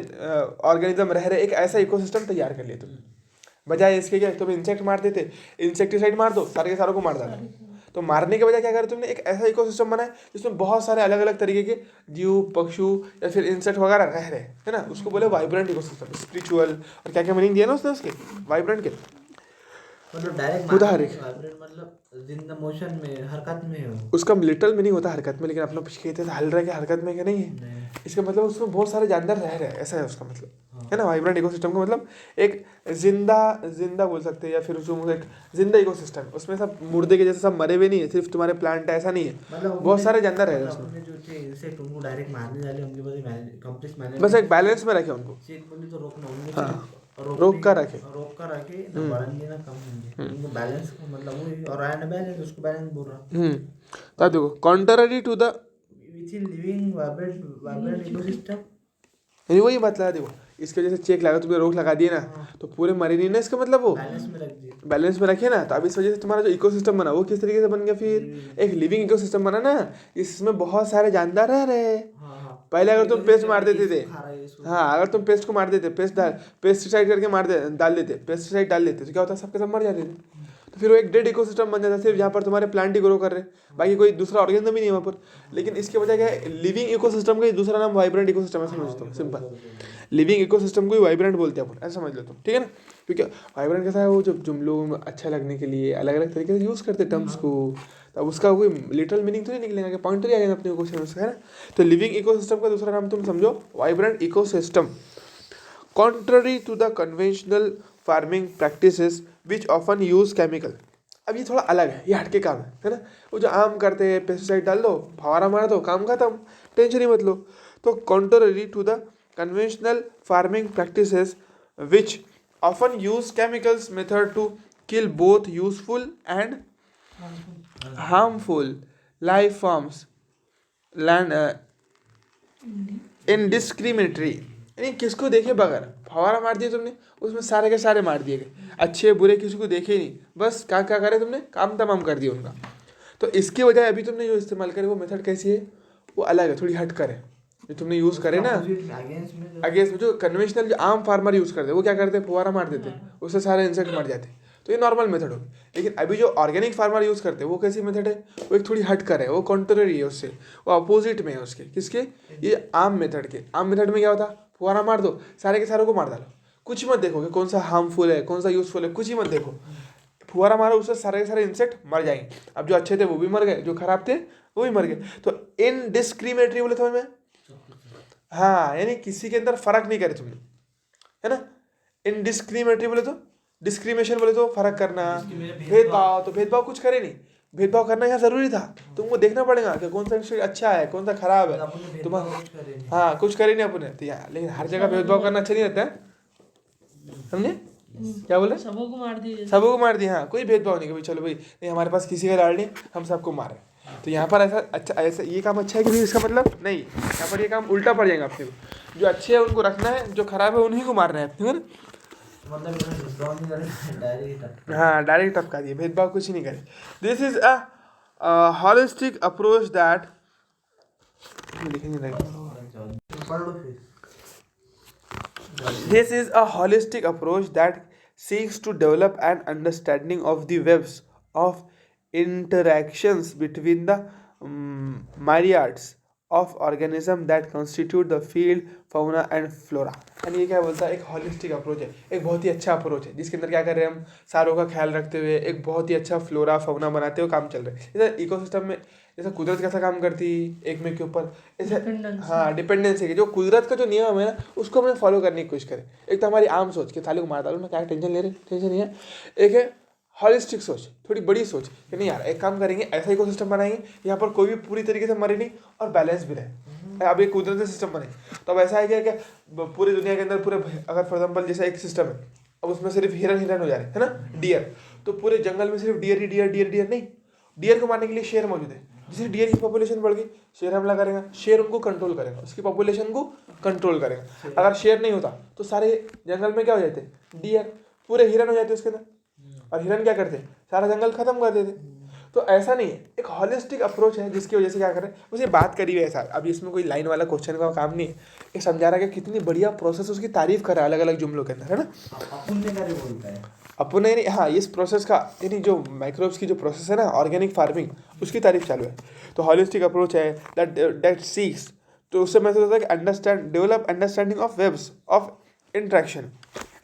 ऑर्गेनिज्म रह रहे, एक ऐसा इकोसिस्टम तैयार कर लिया तुम। बजाय इसके क्या तुम इंसेक्ट मारते थे, इंसेक्टिसाइड मार दो, सारे के सारों को मार डालो। तो मारने के बजाय क्या करा तुमने, एक ऐसा इकोसिस्टम बनाया जिसमें बहुत सारे अलग अलग तरीके के जीव, पक्षु या फिर इंसेक्ट वगैरह रह रहे, है ना। उसको बोले वाइब्रेंट इकोसिस्टम, स्पिरिचुअल और क्या क्या मीनिंग दिया ना उसने उसके वाइब्रेंट के। मतलब डायरेक्ट उदाहरण वाइब्रेट मतलब जिंदा मोशन में हरकत में है वो। उसका लिटरल मीनिंग होता है हरकत में, लेकिन अपना कहते हैं हल रहा है कि हरकत में क्या नहीं है। नहीं। इसका मतलब उसमें बहुत सारे जानदार रह रहे हैं, ऐसा है उसका मतलब, हाँ। है ना। वाइब्रेंट इकोसिस्टम का मतलब एक जिंदा जिंदा बोल सकते हैं, या फिर उसको एक जिंदा इकोसिस्टम, उसमें सब मुर्दे के जैसे सब मरे हुए नहीं है, सिर्फ तुम्हारे प्लांट है ऐसा नहीं है, मतलब बहुत सारे जानदार रह रहे हैं मतलब उसमें। अपने जो थे जैसे तुमको डायरेक्ट मारने वाले उनके पास कंप्लीट मैनेज बस एक बैलेंस में रखे उनको, चीज बोली तो रोकना उनको हाँ, सिर्फ रोक कर रखे। रोक कर रखे ना बढ़ेंगे ना कम होंगे उनको बैलेंस मतलब वही और आया ना बैलेंस उसको बैलेंस बोल रहा। तब देखो contrary to the, within living vibrant ecosystem. यानी वही मतलब देखो, इसके वजह से चेक लगा, तुमने रोक लगा दिए ना, तो पूरे मरे नहीं ना, इसका मतलब वो बैलेंस में रख दिए। बैलेंस में रखे ना, तो अब इस वजह से तुम्हारा जो इकोसिस्टम बना वो किस तरीके से बन गया, फिर एक लिविंग इकोसिस्टम बना ना, इसमें बहुत सारे जानदार रह रहे हैं। हाँ। पहले अगर तुम पेस्ट मार देते थे, खा रहा है इसको। हाँ, अगर तुम पेस्ट को मार देते, पेस्टिसाइड करके डाल देते, पेस्टिसाइड डाल देते, तो क्या होता, सबके सब मर जाते थे। तो फिर वो एक डेड इकोसिस्टम बन जाता, सिर्फ जहाँ पर तुम्हारे प्लांट ही ग्रो कर रहे हैं, बाकी कोई दूसरा ऑर्गेनिज्म ही नहीं है वहाँ पर। लेकिन इसके वजह क्या है, लिविंग इकोसिस्टम का दूसरा नाम वाइब्रेंट इकोसिस्टम है, समझ लो, सिंपल। लिविंग इकोसिस्टम को ही वाइब्रेंट बोलते हैं अपन, ऐसा समझ लो तुम, ठीक है ना। क्योंकि वाइब्रेंट कैसा है, वो जब जुम लोगों में अच्छा लगने के लिए अलग अलग तरीके से यूज़ करते टर्म्स को, तब उसका कोई लिटरल मीनिंग तो नहीं निकलेगा, कि पॉइंटर ही आ जाएगा अपने क्वेश्चन से, है ना। तो लिविंग इकोसिस्टम का दूसरा नाम तुम समझो vibrant ecosystem. Contrary to the conventional farming practices which often use chemical. अब ये थोड़ा अलग है, ये हटके काम है ना। वो जो आम करते हैं, पेस्टिसाइड डाल दो, फवारा मार दो, काम खत्म, टेंशन ही मत लो। तो contrary to the conventional farming practices which often use chemicals method to kill both useful and harmful life forms land indiscriminately, यानी किसको देखे बगैर फवारा मार दिया तुमने, उसमें सारे के सारे मार दिए गए, अच्छे बुरे किसी को देखे ही नहीं, बस क्या क्या करे तुमने, काम तमाम कर दिया उनका। तो इसके बजाय अभी तुमने जो इस्तेमाल करे वो मेथड कैसी है, वो अलग है, थोड़ी हट कर है, जो तुमने यूज़ करे ना अगेंस्ट में। जो कन्वेंशनल जो आम फार्मर यूज़ करते हैं वो क्या करते हैं, फुहारा मार देते हैं, उससे सारे इंसेक्ट मर जाते हैं, तो ये नॉर्मल मेथड हो। लेकिन अभी जो ऑर्गेनिक फार्मर यूज़ करते हैं वो कैसी मेथड है, वो एक थोड़ी हट कर है, वो कॉन्ट्ररी है उससे, वो अपोजिट में है उसके, किसके, ये आम मेथड के। आम मेथड में क्या होता, फुहारा मार दो, सारे के सारों को मार डालो, कुछ मत देखो कि कौन सा हार्मफुल है कौन सा यूजफुल है, कुछ ही मत देखो, फुहारा मारो, उससे सारे के सारे इंसेक्ट मर जाएंगे। अब जो अच्छे थे वो भी मर गए, जो खराब थे वो भी मर गए। तो इनडिस्क्रिमिनेटरी बोले समझ में, हाँ, यानी किसी के अंदर फर्क नहीं करे तुमने, है ना। इनडिस्क्रिमिनेटरी बोले तो, डिस्क्रिमिनेशन बोले तो फर्क करना, भेदभाव, तो भेदभाव कुछ करे नहीं, भेदभाव करना यहाँ जरूरी था, तुमको देखना पड़ेगा कि कौन सा इंस्टीट्यूट अच्छा है कौन सा खराब है तुम्हारा, हाँ, कुछ करे नहीं अपने तो यार। लेकिन हर जगह भेदभाव करना अच्छा नहीं रहता है, समझे क्या बोले, सबको मार दिए, सबको मार दिया, हाँ, कोई भेदभाव नहीं कि भाई चलो भाई नहीं हमारे पास किसी का लाड़ नहीं, हम सबको मारे। तो यहाँ पर ऐसा अच्छा, ऐसा ये काम अच्छा है कि नहीं, इसका मतलब नहीं, यहाँ पर ये काम उल्टा पड़ जाएगा अपने को, जो अच्छे है उनको रखना है, जो खराब है उन्हीं को मारना है, है ना। हाँ, डायरेक्ट टपका दिए, भेदभाव कुछ नहीं करे। This is a holistic approach that This is a holistic approach that seeks to develop an understanding of the webs of interactions between the myriads of organisms that constitute the field, fauna and flora। यानी ये क्या बोलता है, एक हॉलिस्टिक अप्रोच है, एक बहुत ही अच्छा अप्रोच है, जिसके अंदर क्या कर रहे हैं हम, सारों का ख्याल रखते हुए एक बहुत ही अच्छा फ्लोरा फाउना बनाते हुए काम चल रहा है। जैसे इकोसिस्टम में, जैसे कुदरत कैसा काम करती है एक में के ऊपर, ऐसे, हाँ, डिपेंडेंसी है, जो कुदरत का जो नियम है ना उसको हमें फॉलो करने की कोशिश करें। एक तो हमारी आम सोच के थाली को मार डालो ना, क्या टेंशन ले रहे, टेंशन नहीं है। एक है हॉलिस्टिक सोच, थोड़ी बड़ी सोच कि नहीं यार एक काम करेंगे, ऐसा इकोसिस्टम बनाएंगे यहाँ पर कोई भी पूरी तरीके से मरे नहीं और बैलेंस भी रहे। अब एक कुदरती सिस्टम बने तो अब ऐसा है क्या पूरी दुनिया के अंदर पूरे, अगर फॉर एग्जाम्पल जैसा एक सिस्टम है, अब उसमें सिर्फ हिरन हो जा रहे हैं, है ना, डियर, तो पूरे जंगल में सिर्फ डियर ही डियर नहीं, डियर को मारने के लिए शेर मौजूद है। जैसे डियर की पॉपुलेशन बढ़ गई, शेर हमला करेगा, शेर उनको कंट्रोल करेगा, उसकी पॉपुलेशन को कंट्रोल करेगा। अगर शेर नहीं होता तो सारे जंगल में क्या हो जाते, डियर, पूरे हिरन हो जाते उसके अंदर, और हिरन क्या करते, सारा जंगल खत्म कर देते। तो ऐसा नहीं है, एक हॉलिस्टिक अप्रोच है जिसकी वजह से क्या करें, उसे बात करी हुई है सर। अब इसमें कोई लाइन वाला क्वेश्चन का काम नहीं है, ये समझा रहा है कि कितनी बढ़िया प्रोसेस उसकी तारीफ कर रहा है अलग अलग जुमलों के अंदर, है ना। अपन ने, हाँ, इस प्रोसेस का, यानी जो माइक्रोब्स की जो प्रोसेस है ना ऑर्गेनिक फार्मिंग, उसकी तारीफ चालू है। तो हॉलिस्टिक अप्रोच है दैट सीक्स, तो उससे मैं सोचता है कि develop understanding of webs of interaction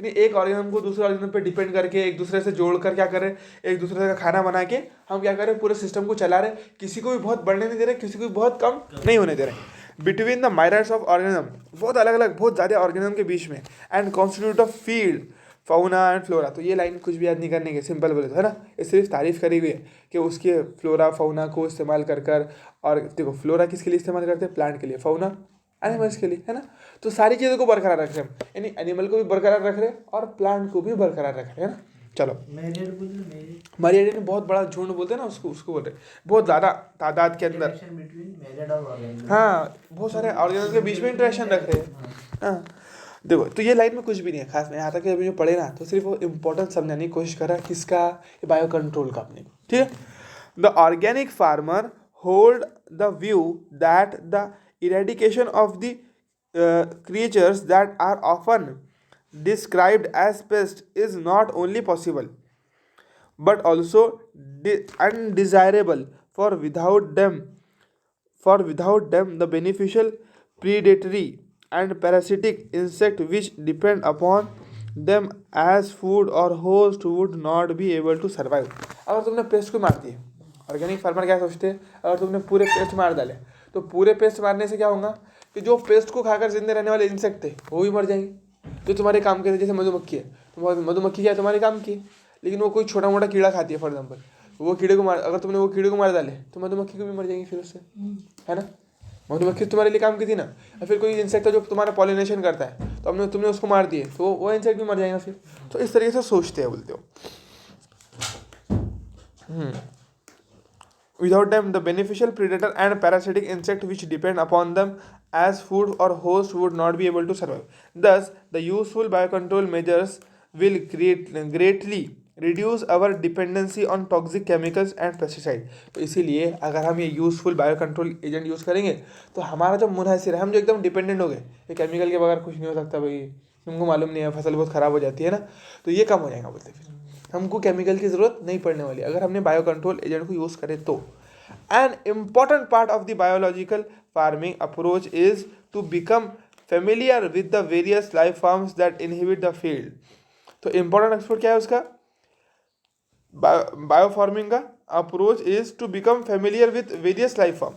यानी एक ऑर्गेनिज्म को दूसरे ऑर्गेनिज्म पे डिपेंड करके एक दूसरे से जोड़ कर क्या करें, एक दूसरे का खाना बना के हम क्या करें, पूरे सिस्टम को चला रहे, किसी को भी बहुत बढ़ने नहीं दे रहे, किसी को भी बहुत कम नहीं होने दे रहे। बिटवीन द माइरर्स ऑफ ऑर्गेनिज्म, बहुत अलग अलग बहुत ज़्यादा ऑर्गेनिज्म के बीच में, and constitute of field fauna and flora. तो ये लाइन कुछ भी याद नहीं करने के, सिंपल बोले तो है ना, ये सिर्फ तारीफ करी हुई है कि उसके फ्लोरा फाउना को इस्तेमाल कर और देखो फ्लोरा किसके लिए इस्तेमाल करते हैं, प्लांट के लिए, फाउना एनिमल्स के लिए, है ना। तो सारी चीज़ों को बरकरार रख रहे हैं, यानी एनिमल को भी बरकरार रख रहे हैं और प्लांट को भी बरकरार रख रहे हैं, है ना। चलो मैरियड ने बहुत बड़ा झुंड बोलते हैं ना उसको बोलते हैं, बहुत ज़्यादा तादाद के अंदर, हाँ बहुत सारे ऑर्गेनिज्म के बीच में इंटरेक्शन रख रहे हैं। हाँ देखो, तो ये लाइन में कुछ भी नहीं है खास में, यहाँ तक अभी जो पढ़े ना तो सिर्फ वो इम्पोर्टेंट समझाने की कोशिश कर रहा है किसका, ये बायो कंट्रोल का अपने को, ठीक है। The organic farmer hold the view that the eradication of the creatures that are often described as pests is not only possible but also undesirable, for without them the beneficial predatory and parasitic insect which depend upon them as food or host would not be able to survive। अगर तुमने पेस्ट को मार दिए, ऑर्गेनिक फार्मर क्या सोचते हैं, अगर तुमने पूरे पेस्ट मार डाले तो पूरे पेस्ट मारने से क्या होगा कि जो पेस्ट को खाकर जिंदे रहने वाले इंसेक्ट थे वो भी मर जाएंगे, जो तुम्हारे काम के थे। जैसे मधुमक्खी है, तो मधुमक्खी क्या है, तुम्हारे काम की, लेकिन वो कोई छोटा मोटा कीड़ा खाती है फॉर एग्जाम्पल, वो कीड़े को मार, अगर तुमने वो कीड़े को मार डाले तो मधुमक्खी को भी मर जाएंगी फिर उससे, है ना। मधुमक्खी तुम्हारे लिए काम की थी ना, या फिर कोई इंसेक्ट है जो तुम्हारा पॉलिनेशन करता है, तो तुमने उसको मार दिए तो वो इंसेक्ट भी मर जाएगा फिर। तो इस तरीके से सोचते हैं, बोलते हो। Without them, the beneficial predator and parasitic insect which depend upon them as food or host would not be able to survive. Thus, the useful biocontrol measures will greatly reduce our dependency on toxic chemicals and pesticides. तो इसीलिए अगर हम ये यूजफुल बायोकंट्रोल एजेंट यूज़ करेंगे तो हमारा जो मुनहसर है, हम जो एकदम डिपेंडेंट हो गए, ये केमिकल के बगैर कुछ नहीं हो सकता भाई, तुमको मालूम नहीं है, फसल बहुत ख़राब हो जाती है ना, तो ये कम हो जाएगा बोलते फिर हमको केमिकल की ज़रूरत नहीं पड़ने वाली अगर हमने बायो कंट्रोल एजेंट को यूज़ करें तो। An important part of the biological farming approach is to become familiar with the various life forms that inhibit the field. तो इम्पोर्टेंट एक्सपोर्ट क्या है उसका, बायो फार्मिंग का approach is to become familiar with various life form,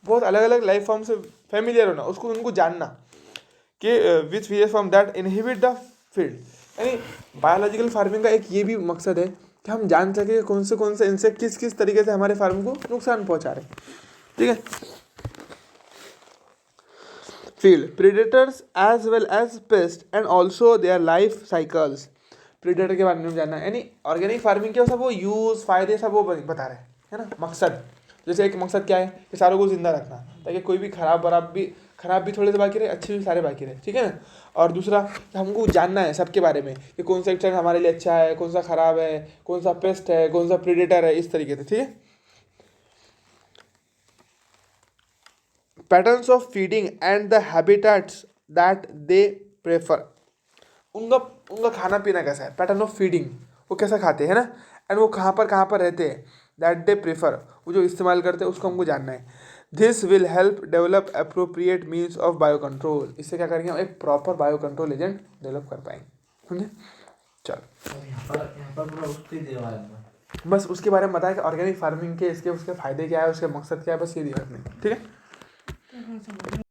बहुत अलग अलग लाइफ फॉर्म से फेमिलियर होना, उसको उनको जानना कि with various form that inhibit the field. यानी बायोलॉजिकल फार्मिंग का एक ये भी मकसद है कि हम जान सके कौन से इंसेक्ट किस किस तरीके से हमारे फार्म को नुकसान पहुंचा रहे हैं, ठीक है। Field predators as well as pest and also their life cycles, predator के बारे में जानना, यानी ऑर्गेनिक फार्मिंग के सब वो यूज़ फायदे सब वो बता रहे हैं, है ना। मकसद जैसे एक मकसद क्या है कि सारों को जिंदा रखना, ताकि कोई भी खराब भी थोड़े से बाकी रहे, अच्छे भी सारे बाकी रहे, ठीक है ना। और दूसरा हमको जानना है सबके बारे में कि कौन सा इंसेक्ट हमारे लिए अच्छा है, कौन सा खराब है, कौन सा पेस्ट है, कौन सा प्रेडेटर है, इस तरीके से, ठीक है। Patterns of feeding and the habitats that they prefer, उनका खाना पीना कैसा है, पैटर्न ऑफ फीडिंग, वो कैसा खाते हैं ना, एंड वो कहाँ पर रहते हैं, दैट दे प्रेफर, वो जो इस्तेमाल करते हैं उसको हमको जानना है। This will help develop appropriate means of bio control, इससे क्या करेंगे हम एक proper bio control agent develop कर पाएंगे, समझे। चलो बस उसके बारे में बताया कि ऑर्गेनिक फार्मिंग के इसके उसके फायदे क्या है, उसके मकसद क्या है, बस ये दिया आपने, ठीक है।